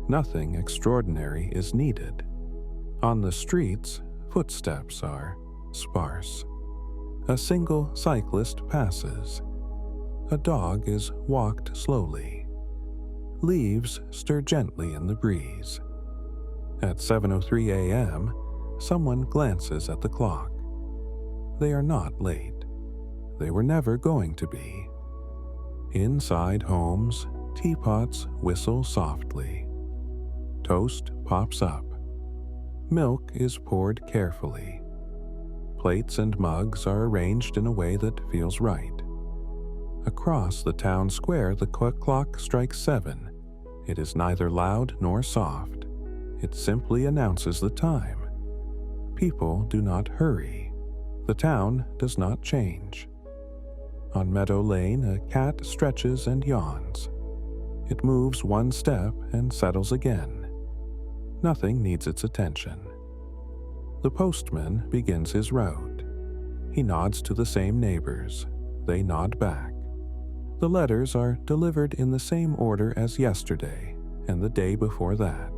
Nothing extraordinary is needed. On the streets, footsteps are sparse. A single cyclist passes. A dog is walked slowly. Leaves stir gently in the breeze. At 7:03 a.m., someone glances at the clock. They are not late. They were never going to be. Inside homes, teapots whistle softly. Toast pops up. Milk is poured carefully. Plates and mugs are arranged in a way that feels right. Across the town square, the clock strikes 7. It is neither loud nor soft. It simply announces the time. People do not hurry. The town does not change. On Meadow Lane, a cat stretches and yawns. It moves one step and settles again. Nothing needs its attention. The postman begins his route. He nods to the same neighbors. They nod back. The letters are delivered in the same order as yesterday and the day before that.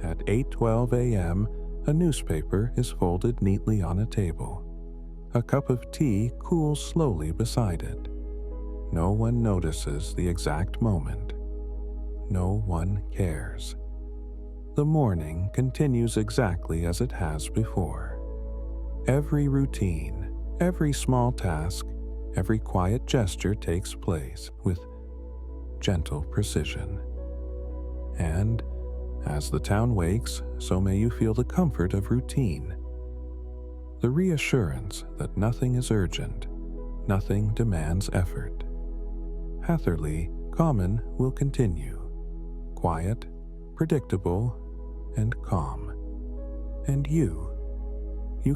At 8:12 a.m., a newspaper is folded neatly on a table. A cup of tea cools slowly beside it. No one notices the exact moment. No one cares. The morning continues exactly as it has before. Every routine, every small task, every quiet gesture takes place with gentle precision. And as the town wakes, so may you feel the comfort of routine, the reassurance that nothing is urgent, nothing demands effort. Hatherley Common will continue, quiet, predictable, and calm. And you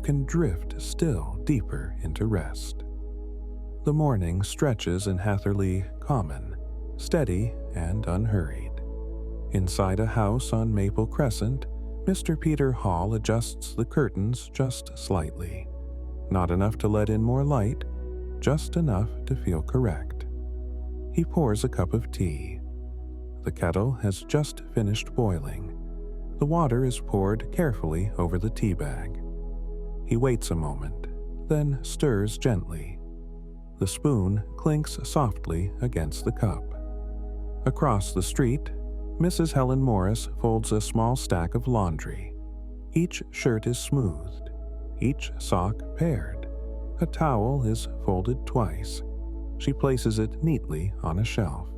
can drift still deeper into rest. The morning stretches in Hatherley Common, steady and unhurried. Inside a house on Maple Crescent, Mr. Peter Hall adjusts the curtains just slightly. Not enough to let in more light, just enough to feel correct. He pours a cup of tea. The kettle has just finished boiling. The water is poured carefully over the tea bag. He waits a moment, then stirs gently. The spoon clinks softly against the cup. Across the street, Mrs. Helen Morris folds a small stack of laundry. Each shirt is smoothed, each sock paired. A towel is folded twice. She places it neatly on a shelf.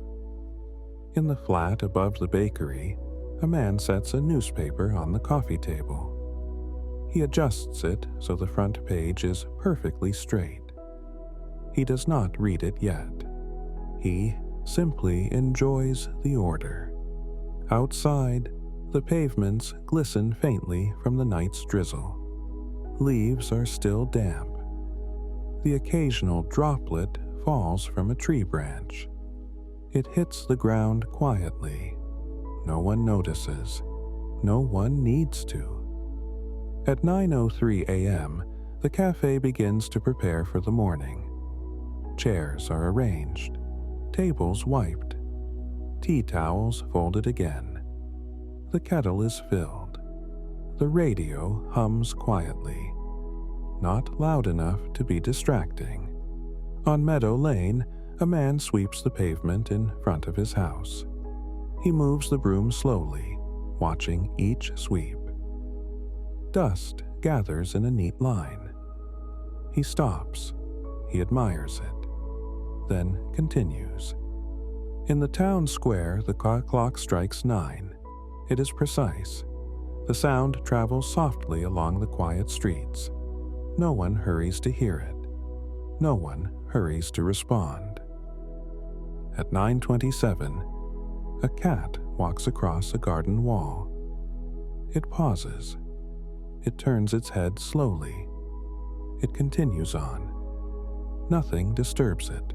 In the flat above the bakery, a man sets a newspaper on the coffee table. He adjusts it so the front page is perfectly straight. He does not read it yet. He simply enjoys the order. Outside, the pavements glisten faintly from the night's drizzle. Leaves are still damp. The occasional droplet falls from a tree branch. It hits the ground quietly. No one notices. No one needs to. At 9:03 a.m., the cafe begins to prepare for the morning. Chairs are arranged, tables wiped, tea towels folded again. The kettle is filled. The radio hums quietly, not loud enough to be distracting. On Meadow Lane, a man sweeps the pavement in front of his house. He moves the broom slowly, watching each sweep. Dust gathers in a neat line. He stops. He admires it, then continues. In the town square, the clock strikes 9. It is precise. The sound travels softly along the quiet streets. No one hurries to hear it. No one hurries to respond. At 9:27, a cat walks across a garden wall. It pauses. It turns its head slowly. It continues on. Nothing disturbs it.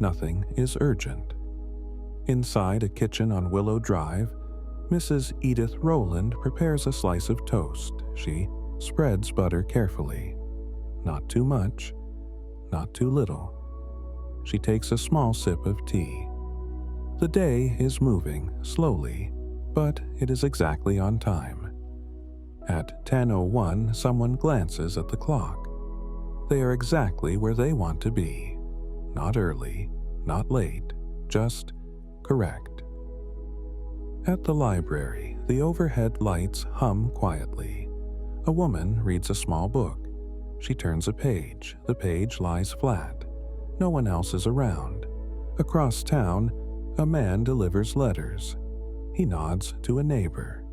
Nothing is urgent. Inside a kitchen on Willow Drive, Mrs. Edith Rowland prepares a slice of toast. She spreads butter carefully. Not too much, not too little. She takes a small sip of tea. The day is moving slowly, but it is exactly on time. At 10:01, someone glances at the clock. They are exactly where they want to be. Not early, not late, just correct. At the library, the overhead lights hum quietly. A woman reads a small book. She turns a page. The page lies flat. No one else is around. Across town, a man delivers letters. He nods to a neighbor.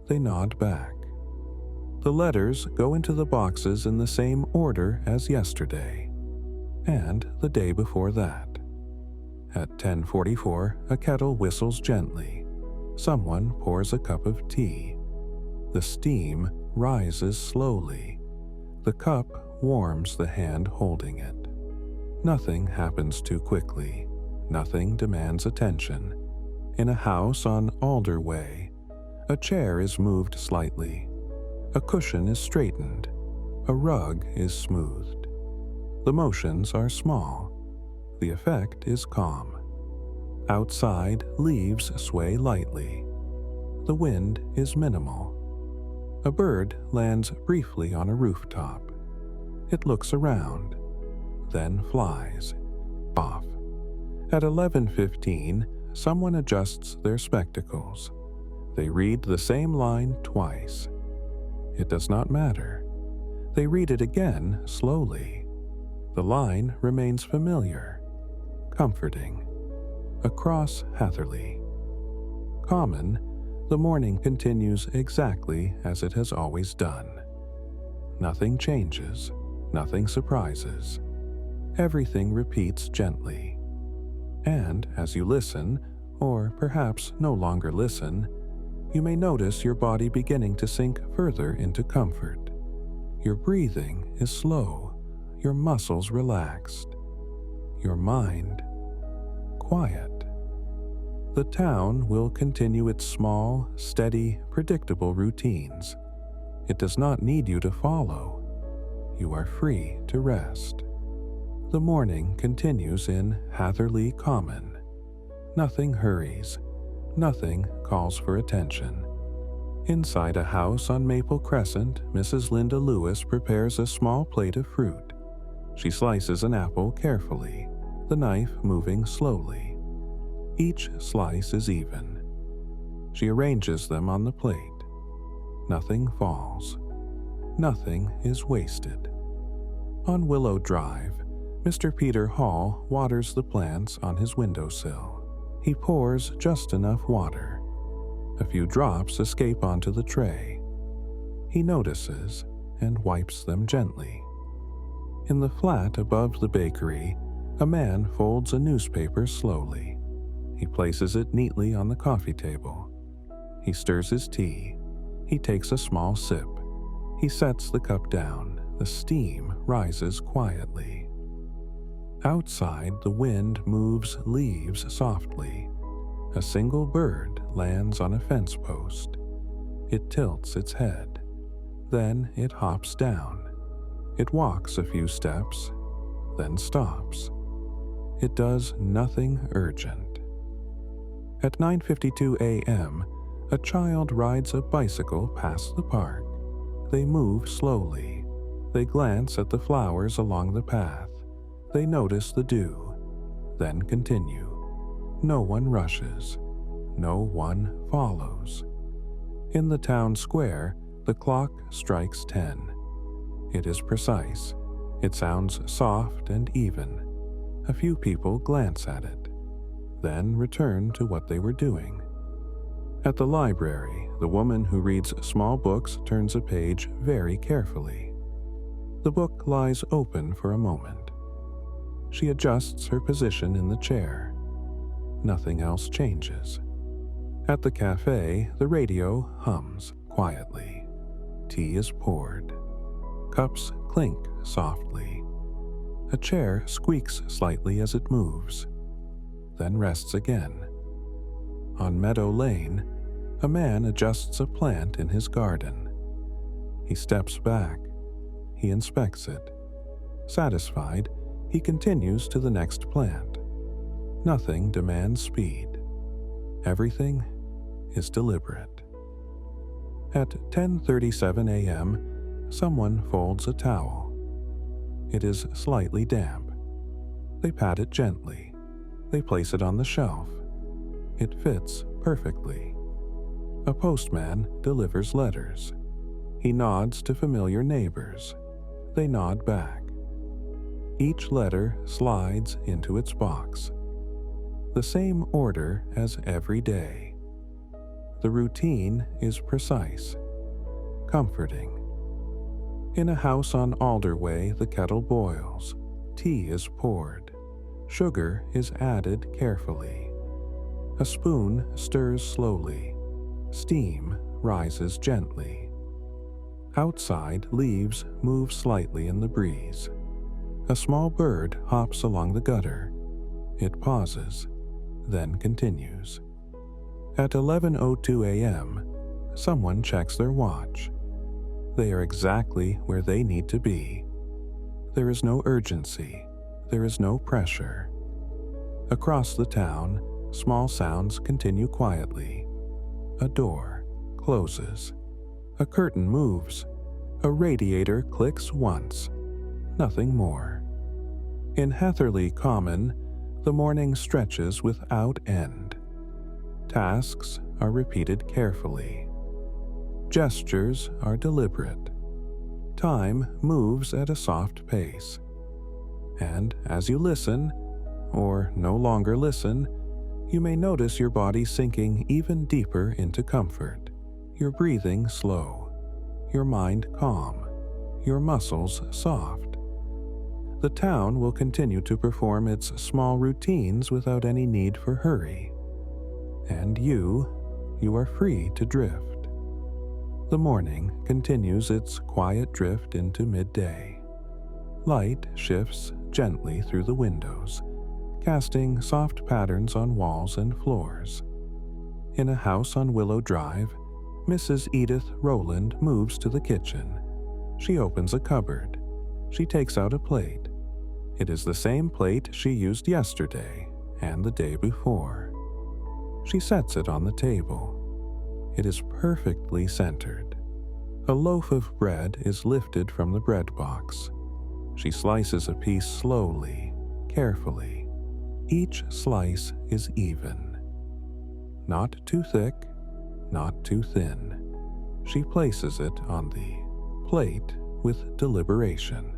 They nod back. The letters go into the boxes in the same order as yesterday, and the day before that. At 10:44, a kettle whistles gently. Someone pours a cup of tea. The steam rises slowly. The cup warms the hand holding it. Nothing happens too quickly. Nothing demands attention. In a house on Alder Way, a chair is moved slightly. A cushion is straightened. A rug is smoothed. The motions are small. The effect is calm. Outside, leaves sway lightly. The wind is minimal. A bird lands briefly on a rooftop. It looks around, then flies off. At 11:15, someone adjusts their spectacles. They read the same line twice. It does not matter. They read it again slowly. The line remains familiar, comforting. Across Hatherley. Common, the morning continues exactly as it has always done. Nothing changes, nothing surprises. Everything repeats gently. And as you listen, or perhaps no longer listen, you may notice your body beginning to sink further into comfort. Your breathing is slow, your muscles relaxed, your mind quiet. The town will continue its small, steady, predictable routines. It does not need you to follow. You are free to rest. The morning continues in Hatherley Common. Nothing hurries. Nothing calls for attention. Inside a house on Maple Crescent, Mrs. Linda Lewis prepares a small plate of fruit. She slices an apple carefully, the knife moving slowly. Each slice is even. She arranges them on the plate. Nothing falls. Nothing is wasted. On Willow Drive, Mr. Peter Hall waters the plants on his windowsill. He pours just enough water. A few drops escape onto the tray. He notices and wipes them gently. In the flat above the bakery, a man folds a newspaper slowly. He places it neatly on the coffee table. He stirs his tea. He takes a small sip. He sets the cup down. The steam rises quietly. Outside, the wind moves leaves softly. A single bird lands on a fence post. It tilts its head. Then it hops down. It walks a few steps, then stops. It does nothing urgent. At 9:52 a.m., a child rides a bicycle past the park. They move slowly. They glance at the flowers along the path. They notice the dew, then continue. No one rushes. No one follows. In the town square, the clock strikes 10. It is precise. It sounds soft and even. A few people glance at it, then return to what they were doing. At the library, the woman who reads small books turns a page very carefully. The book lies open for a moment. She adjusts her position in the chair. Nothing else changes. At the cafe, the radio hums quietly. Tea is poured. Cups clink softly. A chair squeaks slightly as it moves, then rests again. On Meadow Lane, a man adjusts a plant in his garden. He steps back. He inspects it. Satisfied, he continues to the next plant. Nothing demands speed. Everything is deliberate. At 10:37 a.m., someone folds a towel. It is slightly damp. They pat it gently. They place it on the shelf. It fits perfectly. A postman delivers letters. He nods to familiar neighbors. They nod back. Each letter slides into its box. The same order as every day. The routine is precise, comforting. In a house on Alderway, the kettle boils. Tea is poured. Sugar is added carefully. A spoon stirs slowly. Steam rises gently. Outside, leaves move slightly in the breeze. A small bird hops along the gutter. It pauses, then continues. At 11:02 a.m., someone checks their watch. They are exactly where they need to be. There is no urgency. There is no pressure. Across the town, small sounds continue quietly. A door closes. A curtain moves. A radiator clicks once. Nothing more. In Hatherley Common, the morning stretches without end. Tasks are repeated carefully. Gestures are deliberate. Time moves at a soft pace. And as you listen, or no longer listen, you may notice your body sinking even deeper into comfort, your breathing slow, your mind calm, your muscles soft. The town will continue to perform its small routines without any need for hurry. And you are free to drift. The morning continues its quiet drift into midday. Light shifts gently through the windows, casting soft patterns on walls and floors. In a house on Willow Drive, Mrs. Edith Rowland moves to the kitchen. She opens a cupboard. She takes out a plate. It is the same plate she used yesterday and the day before. She sets it on the table. It is perfectly centered. A loaf of bread is lifted from the bread box. She slices a piece slowly, carefully. Each slice is even. Not too thick, not too thin. She places it on the plate with deliberation.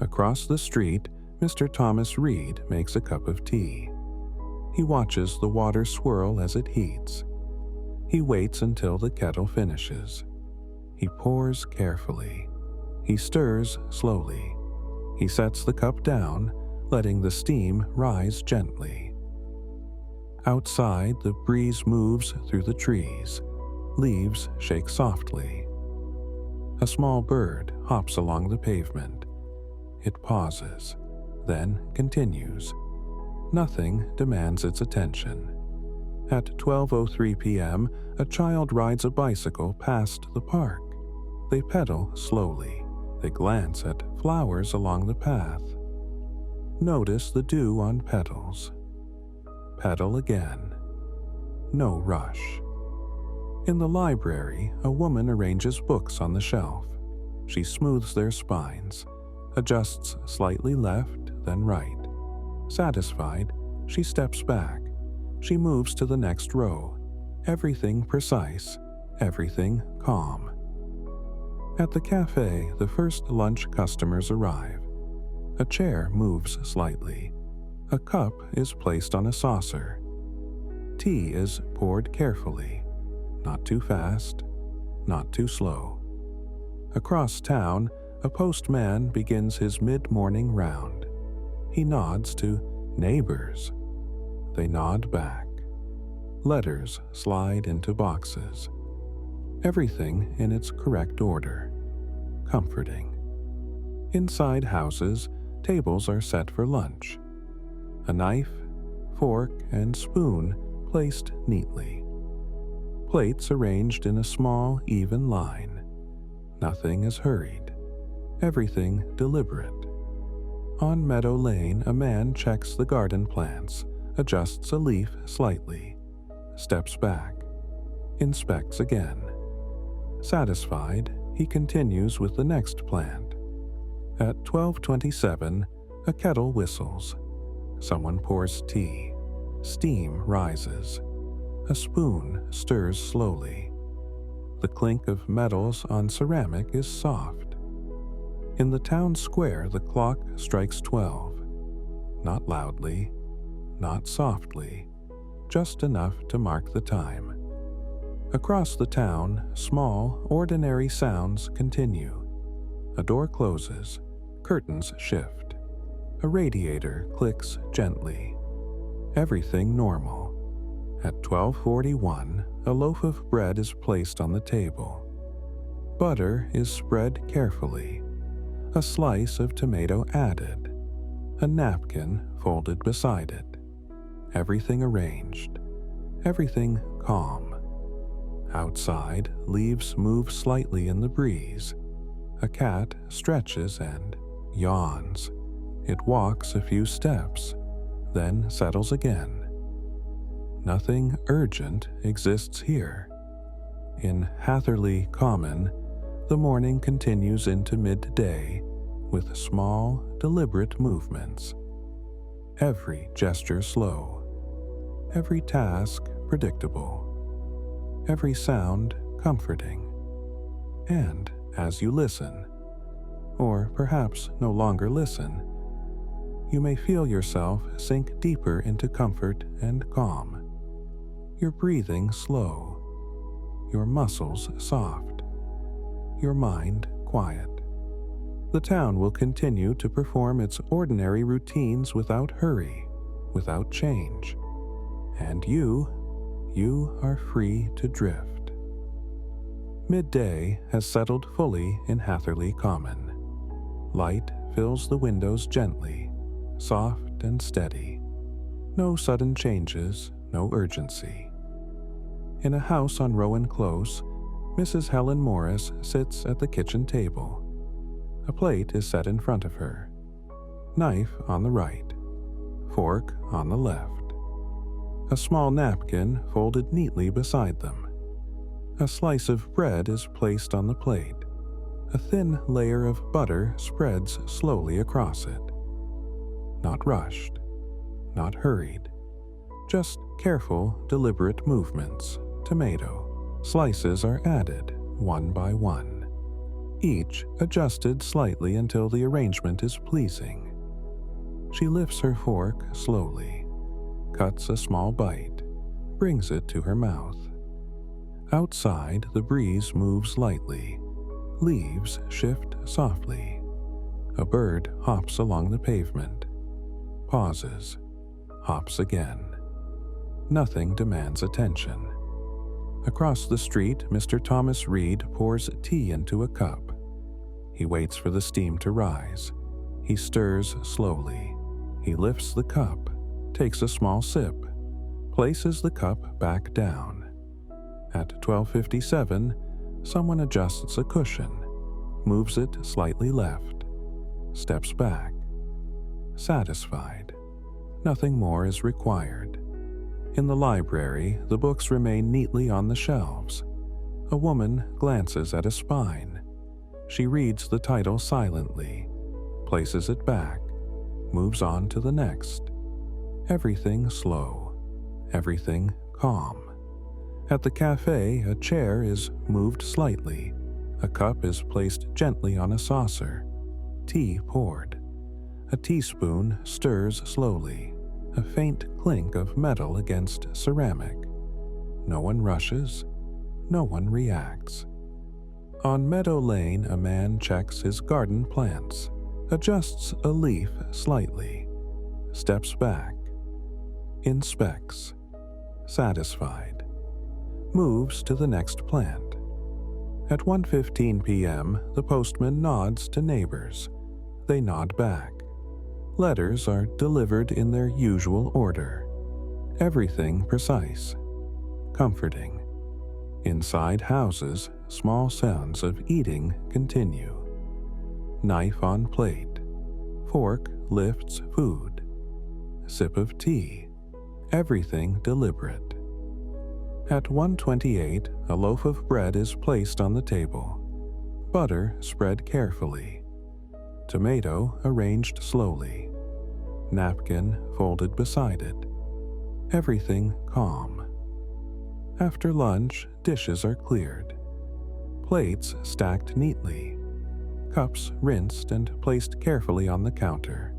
Across the street, Mr. Thomas Reed makes a cup of tea. He watches the water swirl as it heats. He waits until the kettle finishes. He pours carefully. He stirs slowly. He sets the cup down, letting the steam rise gently. Outside, the breeze moves through the trees. Leaves shake softly. A small bird hops along the pavement. It pauses, then continues. Nothing demands its attention. At 12:03 p.m., a child rides a bicycle past the park. They pedal slowly. They glance at flowers along the path. Notice the dew on petals. Pedal again. No rush. In the library, a woman arranges books on the shelf. She smooths their spines, adjusts slightly left, then right. Satisfied, she steps back. She moves to the next row. Everything precise, everything calm. At the cafe, the first lunch customers arrive. A chair moves slightly. A cup is placed on a saucer. Tea is poured carefully, not too fast, not too slow. Across town, a postman begins his mid-morning round. He nods to neighbors. They nod back. Letters slide into boxes. Everything in its correct order. Comforting. Inside houses, tables are set for lunch. A knife, fork, and spoon placed neatly. Plates arranged in a small, even line. Nothing is hurried. Everything deliberate. On Meadow Lane, a man checks the garden plants, adjusts a leaf slightly, steps back, inspects again. Satisfied, he continues with the next plant. At 12:27, a kettle whistles. Someone pours tea. Steam rises. A spoon stirs slowly. The clink of metals on ceramic is soft. In the town square, the clock strikes 12. Not loudly, not softly, just enough to mark the time. Across the town, small, ordinary sounds continue. A door closes. Curtains shift. A radiator clicks gently. Everything normal. At 12:41, a loaf of bread is placed on the table. Butter is spread carefully. A slice of tomato added. A napkin folded beside it. Everything arranged. Everything calm. Outside, leaves move slightly in the breeze. A cat stretches and yawns. It walks a few steps, then settles again. Nothing urgent exists here. In Hatherley Common, the morning continues into midday with small, deliberate movements. Every gesture slow. Every task predictable. every sound comforting. And as you listen, or perhaps no longer listen, you may feel yourself sink deeper into comfort and calm. Your breathing slow, your muscles soft, your mind quiet. The town will continue to perform its ordinary routines without hurry, without change, and you are free to drift. Midday has settled fully in Hatherley Common. Light fills the windows gently, soft and steady. No sudden changes, no urgency. In a house on Rowan Close, Mrs. Helen Morris sits at the kitchen table. A plate is set in front of her. Knife on the right, fork on the left. A small napkin folded neatly beside them. A slice of bread is placed on the plate. A thin layer of butter spreads slowly across it. Not rushed, not hurried, just careful, deliberate movements. Tomato slices are added one by one, each adjusted slightly until the arrangement is pleasing. She lifts her fork slowly, cuts a small bite, brings it to her mouth. Outside, the breeze moves lightly. Leaves shift softly. A bird hops along the pavement, pauses, hops again. Nothing demands attention. Across the street, Mr. Thomas Reed pours tea into a cup. He waits for the steam to rise. He stirs slowly. He lifts the cup, takes a small sip, places the cup back down. At 12:57, someone adjusts a cushion, moves it slightly left, steps back. Satisfied. Nothing more is required. In the library, the books remain neatly on the shelves. A woman glances at a spine. She reads the title silently, places it back, moves on to the next. Everything slow, everything calm. At the cafe, a chair is moved slightly. A cup is placed gently on a saucer. Tea poured. A teaspoon stirs slowly. A faint clink of metal against ceramic. No one rushes. No one reacts. On Meadow Lane, a man checks his garden plants, adjusts a leaf slightly, steps back, inspects, satisfied, moves to the next plant. At 1:15 p.m., the postman nods to neighbors. They nod back. Letters are delivered in their usual order. Everything precise, comforting. Inside houses, small sounds of eating continue. Knife on plate. Fork lifts food. Sip of tea. Everything deliberate. At 1:28, a loaf of bread is placed on the table. Butter spread carefully. Tomato arranged slowly. Napkin folded beside it. Everything calm. After lunch, dishes are cleared. Plates stacked neatly. Cups rinsed and placed carefully on the counter.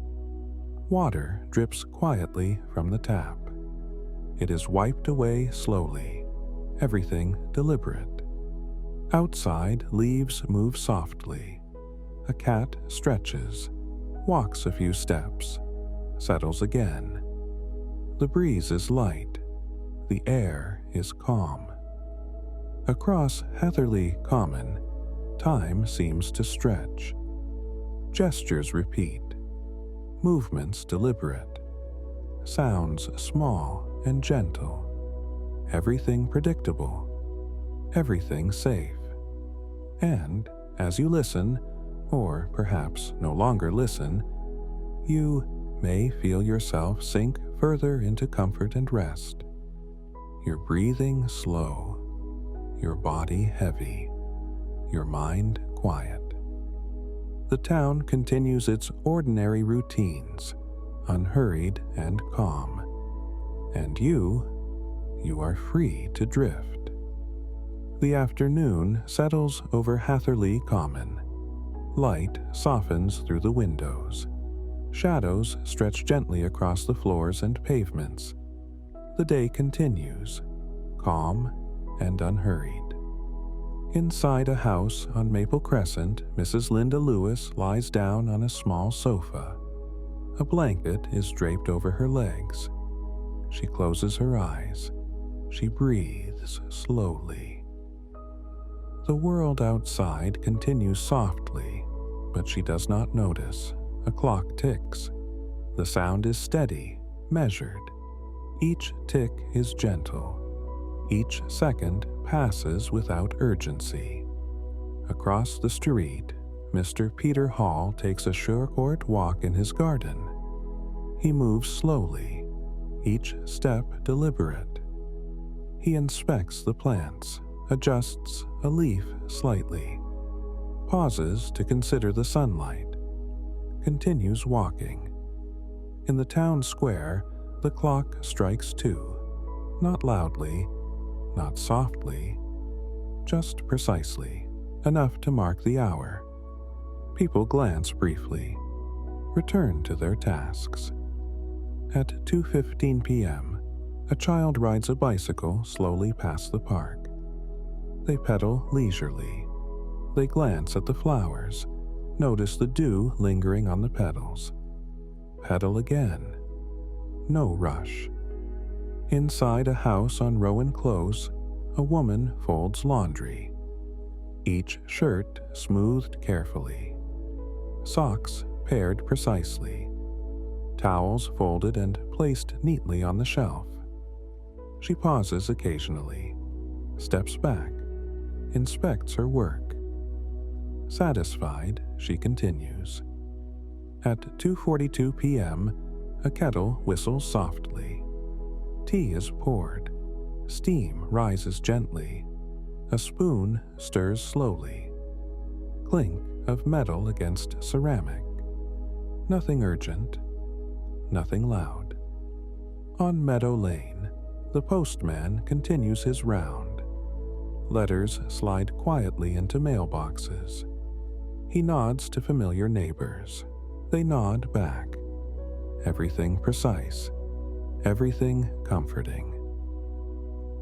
Water drips quietly from the tap. It is wiped away slowly. Everything deliberate. Outside, leaves move softly. A cat stretches, walks a few steps, settles again. The breeze is light. The air is calm. Across Hatherley Common, time seems to stretch. Gestures repeat. Movements deliberate. Sounds small and gentle. Everything predictable. Everything safe. And as you listen, or perhaps no longer listen, you may feel yourself sink further into comfort and rest. Your breathing slow, your body heavy, your mind quiet. The town continues its ordinary routines, unhurried and calm, and you are free to drift. The afternoon settles over Hatherley Common. Light softens through the windows. Shadows stretch gently across the floors and pavements. The day continues, calm and unhurried. Inside a house on Maple Crescent, Mrs. Linda Lewis lies down on a small sofa. A blanket is draped over her legs. She closes her eyes. She breathes slowly. The world outside continues softly, but she does not notice. A clock ticks. The sound is steady, measured. Each tick is gentle. Each second passes without urgency. Across the street, Mr. Peter Hall takes a short walk in his garden. He moves slowly, each step deliberate. He inspects the plants, adjusts a leaf slightly, pauses to consider the sunlight, continues walking. In the town square, the clock strikes 2, not loudly, not softly, just precisely, enough to mark the hour. People glance briefly, return to their tasks. At 2:15 p.m., a child rides a bicycle slowly past the park. They pedal leisurely. They glance at the flowers, notice the dew lingering on the petals. Pedal again. No rush. Inside a house on Rowan Close, a woman folds laundry. Each shirt smoothed carefully. Socks paired precisely. Towels folded and placed neatly on the shelf. She pauses occasionally, steps back, inspects her work. Satisfied, she continues. At 2:42 p.m., a kettle whistles softly. Tea is poured. Steam rises gently. A spoon stirs slowly. Clink of metal against ceramic. Nothing urgent, nothing loud. On Meadow Lane, the postman continues his round. Letters slide quietly into mailboxes. He nods to familiar neighbors. They nod back. Everything precise. Everything comforting.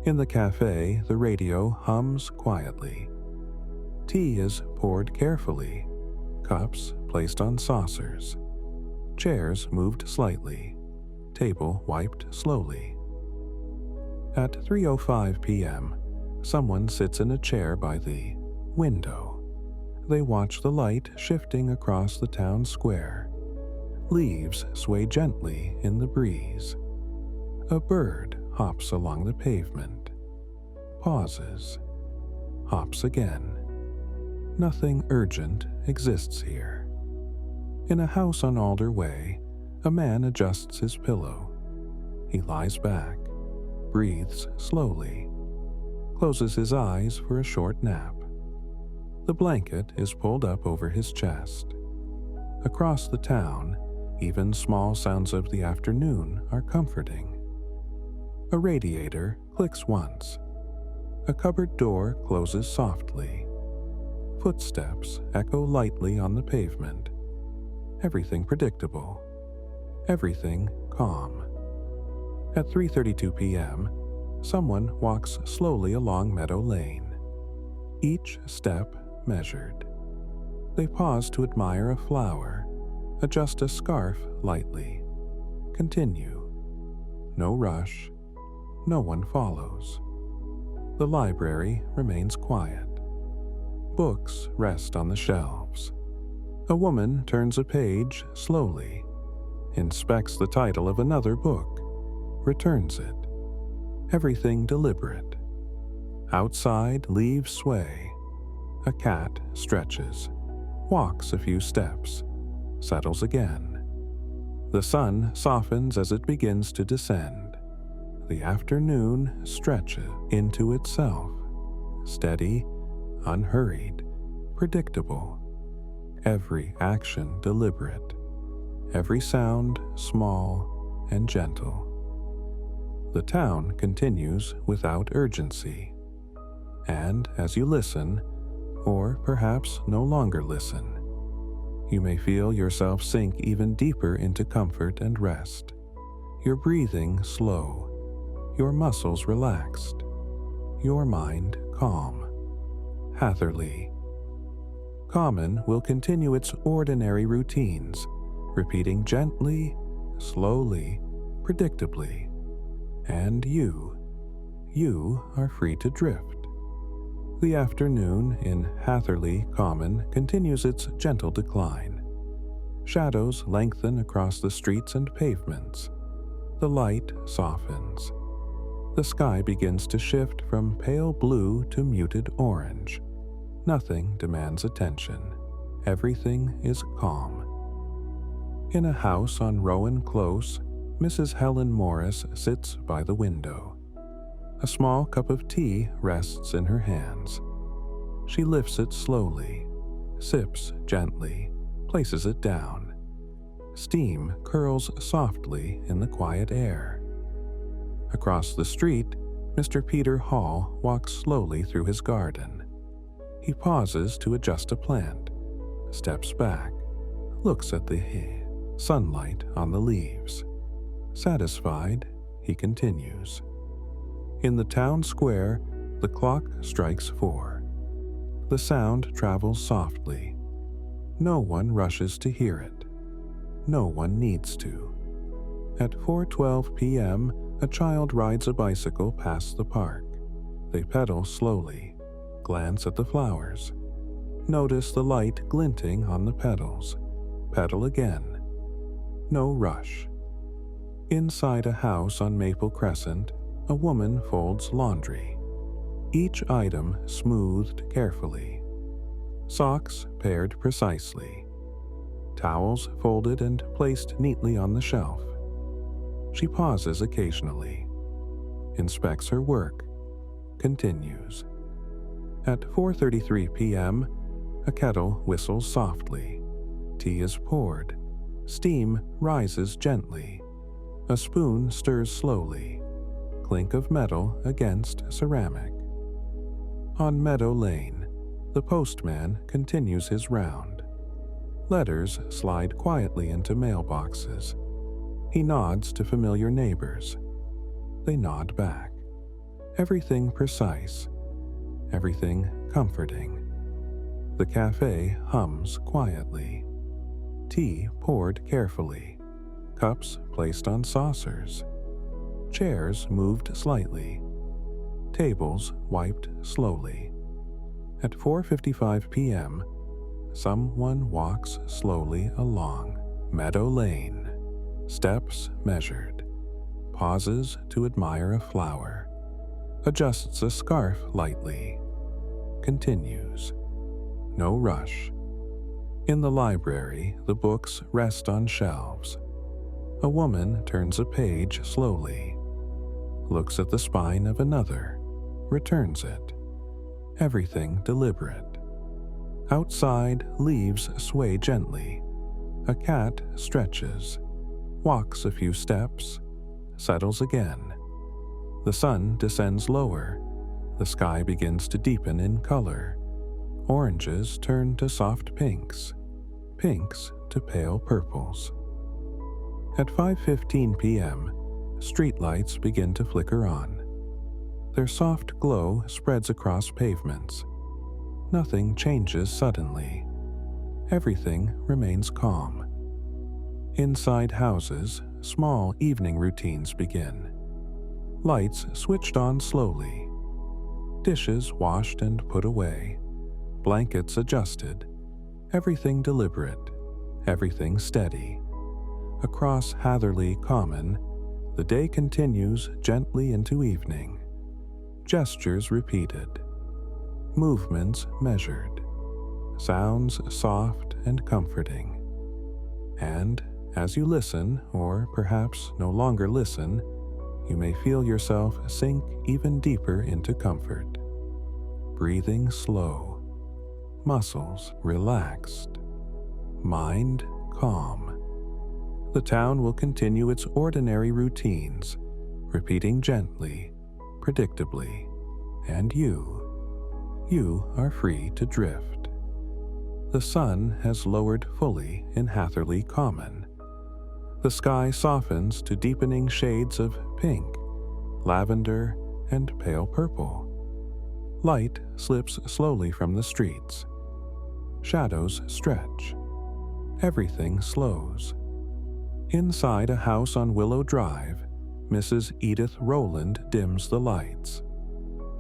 In the cafe, the radio hums quietly. Tea is poured carefully. Cups placed on saucers. Chairs moved slightly. Table wiped slowly. At 3:05 p.m., someone sits in a chair by the window. They watch the light shifting across the town square. Leaves sway gently in the breeze. A bird hops along the pavement. Pauses. Hops again. Nothing urgent exists here. In a house on Alder Way, a man adjusts his pillow. He lies back, breathes slowly, closes his eyes for a short nap. The blanket is pulled up over his chest. Across the town, even small sounds of the afternoon are comforting. A radiator clicks once. A cupboard door closes softly. Footsteps echo lightly on the pavement. Everything predictable. Everything calm. At 3:32 p.m., someone walks slowly along Meadow Lane. Each step measured. They pause to admire a flower, adjust a scarf lightly. Continue. No rush. No one follows. The library remains quiet. Books rest on the shelves. A woman turns a page slowly, inspects the title of another book, returns it. Everything deliberate. Outside, leaves sway. A cat stretches, walks a few steps, settles again. The sun softens as it begins to descend. The afternoon stretches into itself, steady, unhurried, predictable. Every action deliberate, every sound small and gentle. The town continues without urgency. And as you listen, or perhaps no longer listen, you may feel yourself sink even deeper into comfort and rest. Your breathing slow, your muscles relaxed, your mind calm. Hatherley. Common will continue its ordinary routines, repeating gently, slowly, predictably. And you are free to drift. The afternoon in Hatherley Common continues its gentle decline. Shadows lengthen across the streets and pavements. The light softens. The sky begins to shift from pale blue to muted orange. Nothing demands attention. Everything is calm. In a house on Rowan Close, Mrs. Helen Morris sits by the window. A small cup of tea rests in her hands. She lifts it slowly, sips gently, places it down. Steam curls softly in the quiet air. Across the street, Mr. Peter Hall walks slowly through his garden. He pauses to adjust a plant, steps back, looks at the sunlight on the leaves. Satisfied, he continues. In the town square, the clock strikes 4. The sound travels softly. No one rushes to hear it. No one needs to. At 4:12 p.m., a child rides a bicycle past the park. They pedal slowly, glance at the flowers. Notice the light glinting on the pedals. Pedal again. No rush. Inside a house on Maple Crescent, a woman folds laundry. Each item smoothed carefully. Socks paired precisely. Towels folded and placed neatly on the shelf. She pauses occasionally, inspects her work, continues. At 4:33 p.m., a kettle whistles softly. Tea is poured. Steam rises gently. A spoon stirs slowly. Clink of metal against ceramic. On Meadow Lane, the postman continues his round. Letters slide quietly into mailboxes. He nods to familiar neighbors. They nod back. Everything precise. Everything comforting. The cafe hums quietly. Tea poured carefully. Cups placed on saucers. Chairs moved slightly. Tables wiped slowly. At 4:55 p.m., someone walks slowly along Meadow Lane. Steps measured. Pauses to admire a flower. Adjusts a scarf lightly. Continues. No rush. In the library, the books rest on shelves. A woman turns a page slowly. Looks at the spine of another, returns it. Everything deliberate. Outside, leaves sway gently. A cat stretches, walks a few steps, settles again. The sun descends lower. The sky begins to deepen in color. Oranges turn to soft pinks, pinks to pale purples. At 5:15 p.m., streetlights begin to flicker on. Their soft glow spreads across pavements. Nothing changes suddenly. Everything remains calm. Inside houses, small evening routines begin. Lights switched on slowly. Dishes washed and put away. Blankets adjusted. Everything deliberate. Everything steady. Across Hatherley Common, the day continues gently into evening. Gestures repeated. Movements measured. Sounds soft and comforting. And as you listen, or perhaps no longer listen, you may feel yourself sink even deeper into comfort. Breathing slow. Muscles relaxed. Mind calm. The town will continue its ordinary routines, repeating gently, predictably, and you are free to drift. The sun has lowered fully in Hatherley Common. The sky softens to deepening shades of pink, lavender, and pale purple. Light slips slowly from the streets. Shadows stretch. Everything slows. Inside a house on Willow Drive, Mrs. Edith Rowland dims the lights.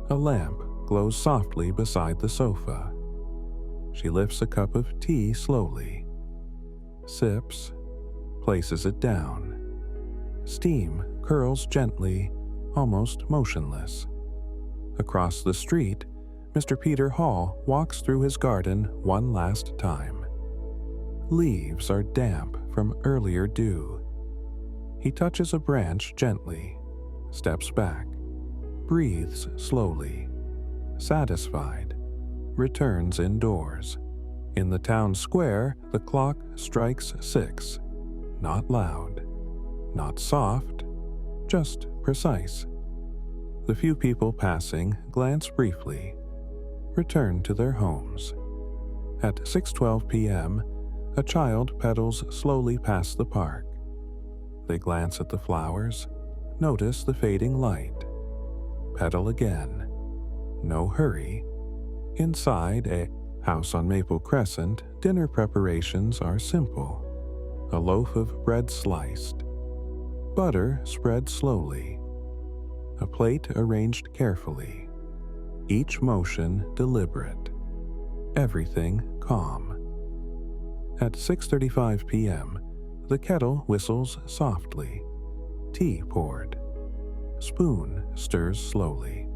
A lamp glows softly beside the sofa. She lifts a cup of tea slowly, sips, places it down. Steam curls gently, almost motionless. Across the street, Mr. Peter Hall walks through his garden one last time. Leaves are damp from earlier dew. He touches a branch gently, steps back, breathes slowly, satisfied, returns indoors. In the town square, the clock strikes 6, not loud, not soft, just precise. The few people passing glance briefly, return to their homes. At 6:12 p.m., a child pedals slowly past the park. They glance at the flowers, notice the fading light. Pedal again. No hurry. Inside a house on Maple Crescent, dinner preparations are simple. A loaf of bread sliced. Butter spread slowly. A plate arranged carefully. Each motion deliberate. Everything calm. At 6:35 p.m., the kettle whistles softly. Tea poured. Spoon stirs slowly.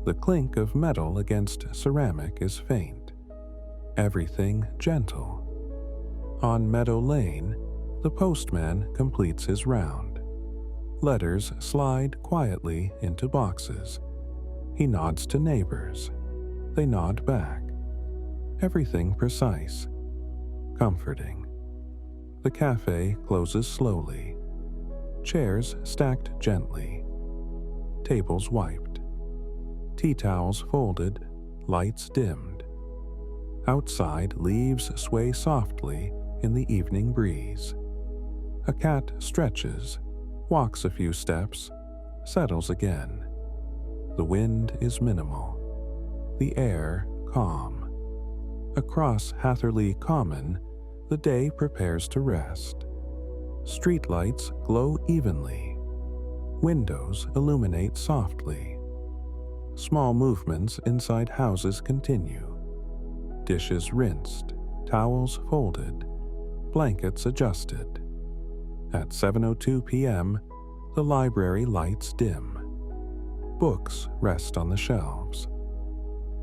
The clink of metal against ceramic is faint. Everything gentle. On Meadow Lane, the postman completes his round. Letters slide quietly into boxes. He nods to neighbors. They nod back. Everything precise. Comforting. The cafe closes slowly. Chairs stacked gently. Tables wiped. Tea towels folded, lights dimmed. Outside, leaves sway softly in the evening breeze. A cat stretches, walks a few steps, settles again. The wind is minimal. The air calm. Across Hatherley Common, the day prepares to rest. Streetlights glow evenly. Windows illuminate softly. Small movements inside houses continue. Dishes rinsed, towels folded, blankets adjusted. At 7:02 p.m., the library lights dim. Books rest on the shelves.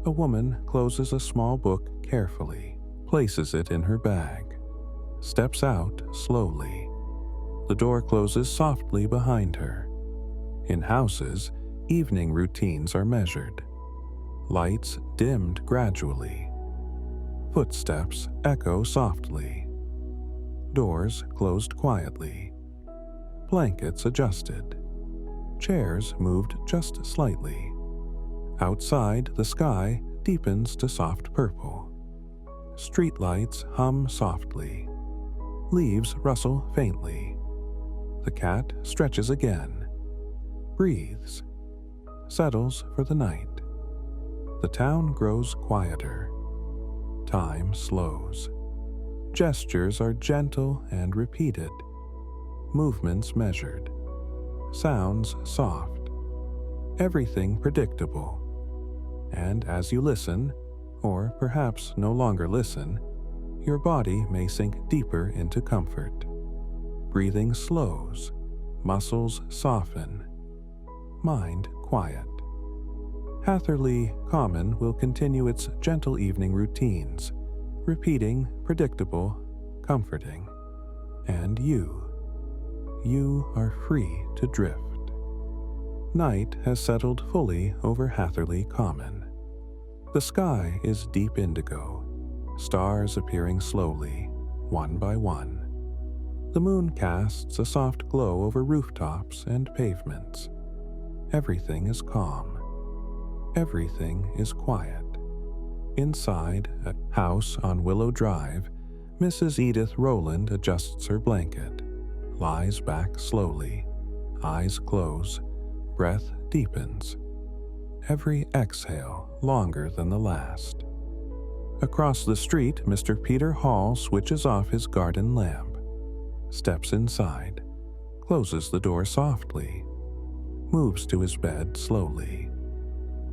A woman closes a small book carefully, places it in her bag, steps out slowly. The door closes softly behind her. In houses, evening routines are measured. Lights dimmed gradually. Footsteps echo softly. Doors closed quietly. Blankets adjusted. Chairs moved just slightly. Outside, the sky deepens to soft purple. Streetlights hum softly. Leaves rustle faintly. The cat stretches again. Breathes. Settles for the night. The town grows quieter. Time slows. Gestures are gentle and repeated. Movements measured. Sounds soft. Everything predictable. And as you listen, or perhaps no longer listen, your body may sink deeper into comfort. Breathing slows. Muscles soften. Mind quiet. Hatherley Common will continue its gentle evening routines, repeating, predictable, comforting. And you are free to drift. Night has settled fully over Hatherley Common. The sky is deep indigo, stars appearing slowly, one by one. The moon casts a soft glow over rooftops and pavements. Everything is calm. Everything is quiet. Inside a house on Willow Drive, Mrs. Edith Rowland adjusts her blanket, lies back slowly, eyes close, breath deepens. Every exhale longer than the last. Across the street, Mr. Peter Hall switches off his garden lamp, steps inside, closes the door softly, moves to his bed slowly,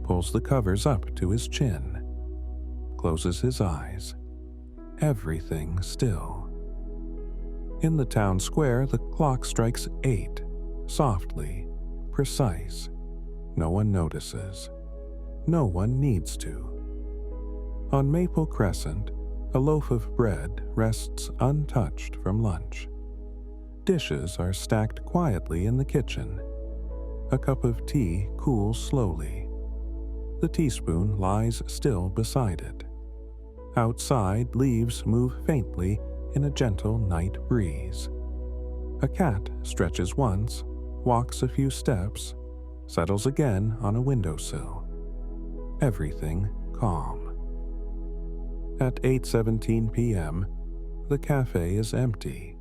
pulls the covers up to his chin, closes his eyes, everything still. In the town square, the clock strikes 8, softly, precise. No one notices. No one needs to. On Maple Crescent, a loaf of bread rests untouched from lunch. Dishes are stacked quietly in the kitchen. A cup of tea cools slowly. The teaspoon lies still beside it. Outside, leaves move faintly in a gentle night breeze. A cat stretches once, walks a few steps, settles again on a windowsill. Everything calm. At 8:17 p.m., the cafe is empty.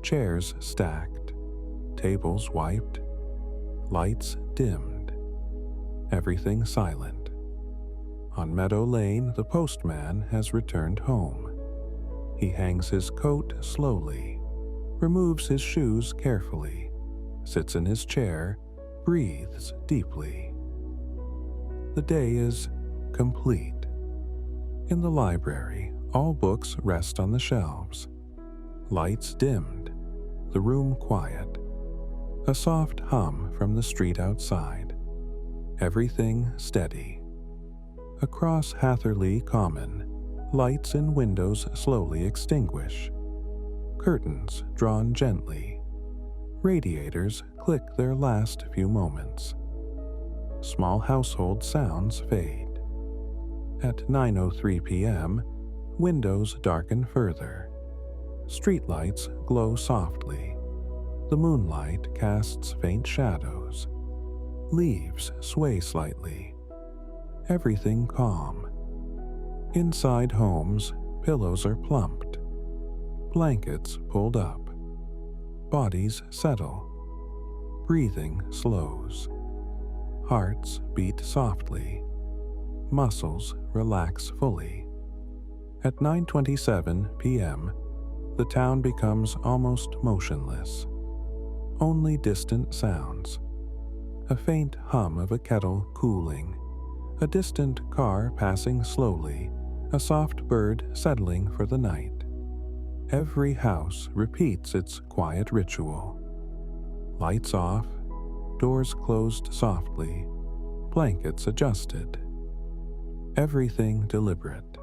Chairs stacked, tables wiped, lights dimmed. Everything silent. On Meadow Lane, the postman has returned home. He hangs his coat slowly, removes his shoes carefully, sits in his chair, breathes deeply. The day is complete. In the library, all books rest on the shelves. Lights dimmed, the room quiet. A soft hum from the street outside. Everything steady. Across Hatherley Common, lights in windows slowly extinguish. Curtains drawn gently. Radiators click their last few moments. Small household sounds fade. At 9:03 p.m., windows darken further. Streetlights glow softly. The moonlight casts faint shadows. Leaves sway slightly. Everything calm. Inside homes, pillows are plumped. Blankets pulled up. Bodies settle. Breathing slows. Hearts beat softly. Muscles relax fully. At 9:27 p.m., the town becomes almost motionless. Only distant sounds. A faint hum of a kettle cooling. A distant car passing slowly. A soft bird settling for the night. Every house repeats its quiet ritual. Lights off, doors closed softly, blankets adjusted. Everything deliberate.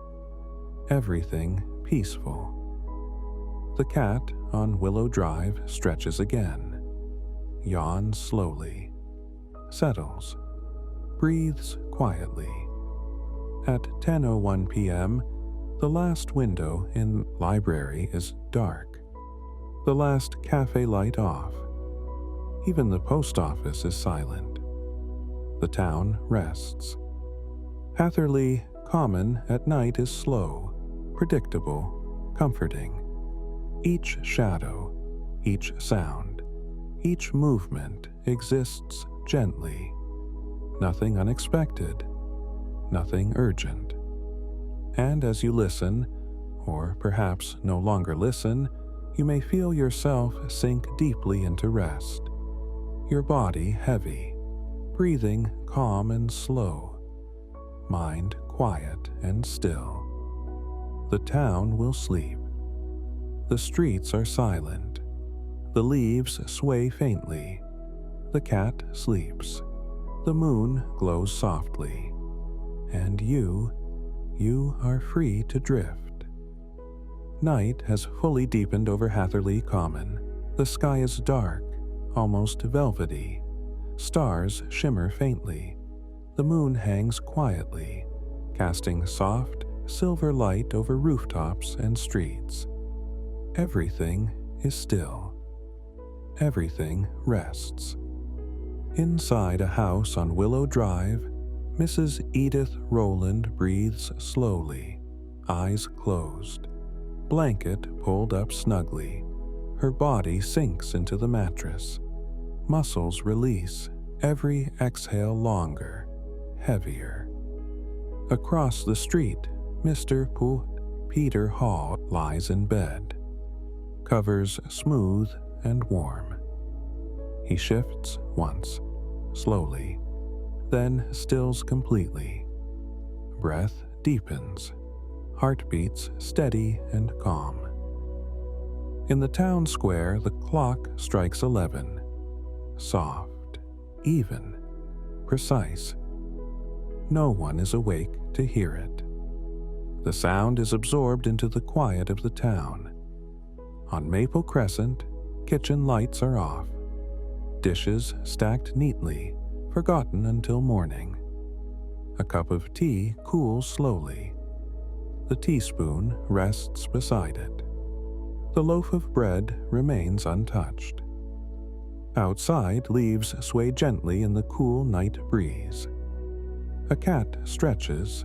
Everything peaceful. The cat on Willow Drive stretches again, yawns slowly, settles, breathes quietly. At 10:01 p.m., the last window in library is dark. The last cafe light off. Even the post office is silent. The town rests. Hatherley Common at night is slow, predictable, comforting. Each shadow, each sound, each movement exists gently. Nothing unexpected, nothing urgent. And as you listen, or perhaps no longer listen, you may feel yourself sink deeply into rest. Your body heavy, breathing calm and slow, mind quiet and still. The town will sleep. The streets are silent. The leaves sway faintly. The cat sleeps. The moon glows softly. And you are free to drift. Night has fully deepened over Hatherley Common. The sky is dark, almost velvety. Stars shimmer faintly. The moon hangs quietly, casting soft, silver light over rooftops and streets. Everything is still. Everything rests. Inside a house on Willow Drive, Mrs. Edith Rowland breathes slowly, eyes closed, blanket pulled up snugly. Her body sinks into the mattress. Muscles release, every exhale longer, heavier. Across the street, Mr. Peter Hall lies in bed, covers smooth and warm. He shifts once, slowly, then stills completely. Breath deepens, heartbeats steady and calm. In the town square, the clock strikes 11. Soft, even, precise. No one is awake to hear it. The sound is absorbed into the quiet of the town. On Maple Crescent, kitchen lights are off. Dishes stacked neatly, forgotten until morning. A cup of tea cools slowly. The teaspoon rests beside it. The loaf of bread remains untouched. Outside, leaves sway gently in the cool night breeze. A cat stretches,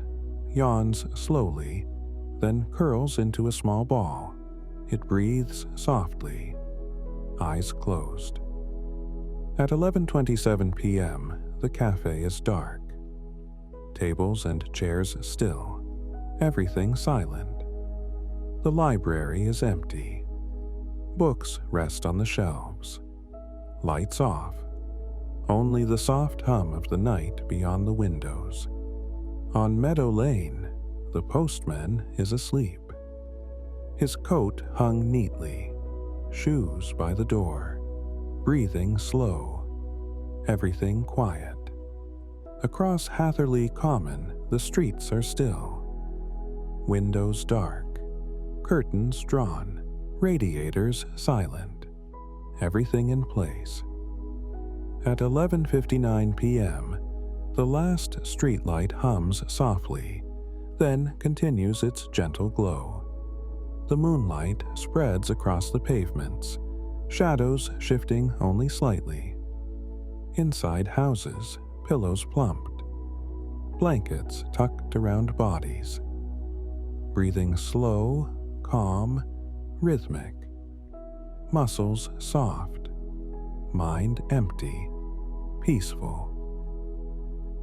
yawns slowly, then curls into a small ball. It breathes softly, eyes closed. At 11:27 p.m., the cafe is dark. Tables and chairs still, everything silent. The library is empty. Books rest on the shelves. Lights off. Only the soft hum of the night beyond the windows. On Meadow Lane, the postman is asleep. His coat hung neatly, shoes by the door, breathing slow, everything quiet. Across Hatherley Common, the streets are still. Windows dark, curtains drawn, radiators silent, everything in place. At 11:59 p.m., the last streetlight hums softly, then continues its gentle glow. The moonlight spreads across the pavements, shadows shifting only slightly. Inside houses, pillows plumped, blankets tucked around bodies. Breathing slow, calm, rhythmic. Muscles soft, mind empty, peaceful.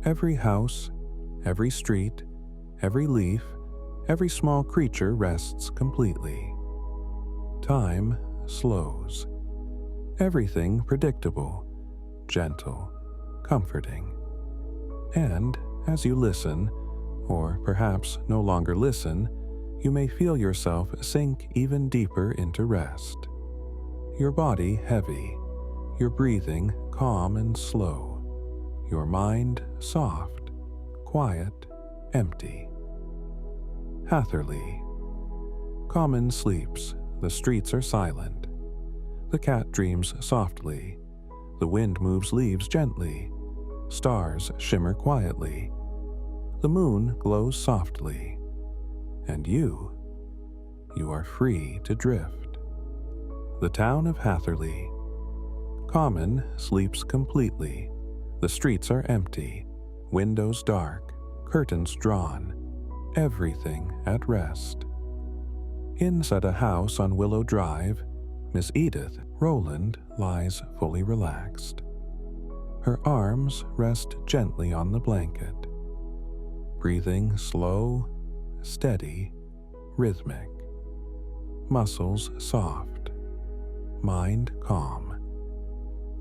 Every house, every street, every leaf, every small creature rests completely. Time slows. Everything predictable, gentle, comforting. And as you listen, or perhaps no longer listen, you may feel yourself sink even deeper into rest. Your body heavy, your breathing calm and slow, your mind soft, quiet, empty. Hatherley. Common sleeps, the streets are silent. The cat dreams softly. The wind moves leaves gently. Stars shimmer quietly. The moon glows softly. And you are free to drift. The town of Hatherley. Common sleeps completely. The streets are empty, windows dark, curtains drawn, everything at rest. Inside a house on Willow Drive, Miss Edith Rowland lies fully relaxed. Her arms rest gently on the blanket. Breathing slow, steady, rhythmic. Muscles soft. Mind calm.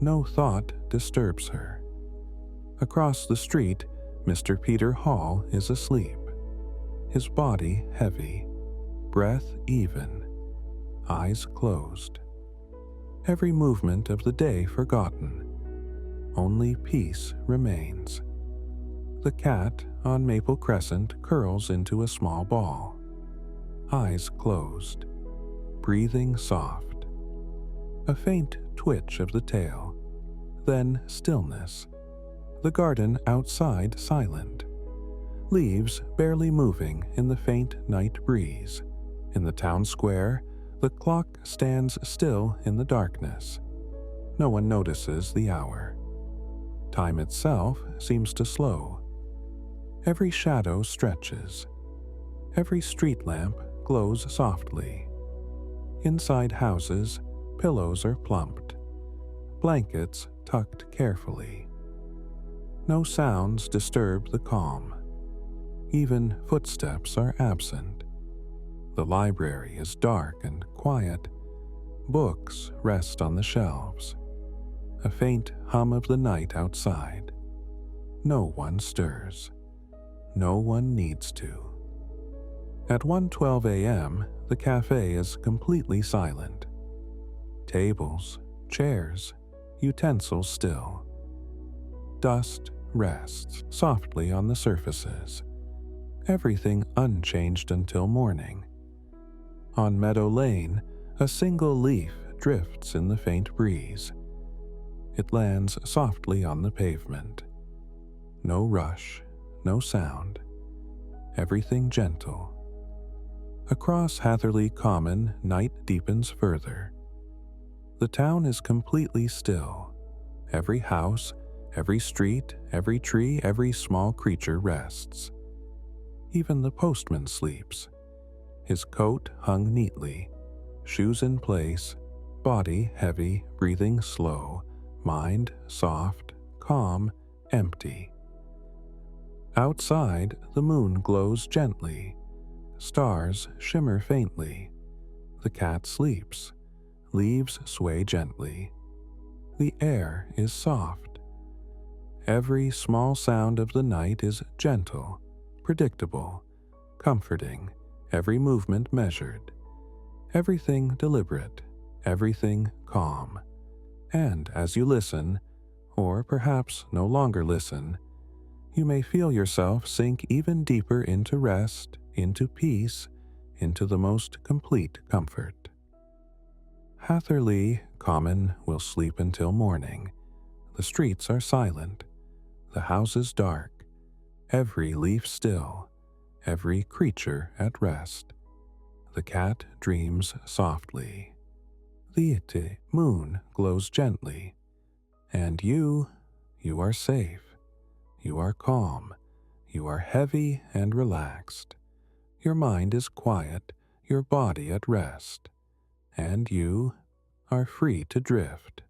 No thought disturbs her. Across the street, Mr. Peter Hall is asleep. His body heavy, breath even, eyes closed. Every movement of the day forgotten. Only peace remains. The cat on Maple Crescent curls into a small ball. Eyes closed, breathing soft. A faint twitch of the tail, then stillness. The garden outside silent. Leaves barely moving in the faint night breeze. In the town square, the clock stands still in the darkness. No one notices the hour. Time itself seems to slow. Every shadow stretches. Every street lamp glows softly. Inside houses, pillows are plumped, blankets tucked carefully. No sounds disturb the calm. Even footsteps are absent. The library is dark and quiet. Books rest on the shelves. A faint hum of the night outside. No one stirs. No one needs to. At 1:12 a.m., the cafe is completely silent. Tables, chairs, utensils still. Dust rests softly on the surfaces. Everything unchanged until morning. On Meadow Lane, a single leaf drifts in the faint breeze. It lands softly on the pavement. No rush, no sound. Everything gentle. Across Hatherley Common, night deepens further. The town is completely still. Every house, every street, every tree, every small creature rests. Even the postman sleeps. His coat hung neatly, shoes in place, body heavy, breathing slow, mind soft, calm, empty. Outside, the moon glows gently. Stars shimmer faintly. The cat sleeps. Leaves sway gently. The air is soft. Every small sound of the night is gentle, predictable, comforting, every movement measured, everything deliberate, everything calm. And as you listen, or perhaps no longer listen, you may feel yourself sink even deeper into rest, into peace, into the most complete comfort. Hatherley Common will sleep until morning. The streets are silent, the houses dark, every leaf still, every creature at rest. The cat dreams softly. The moon glows gently, and you are safe. You are calm. You are heavy and relaxed. Your mind is quiet, your body at rest, and you are free to drift.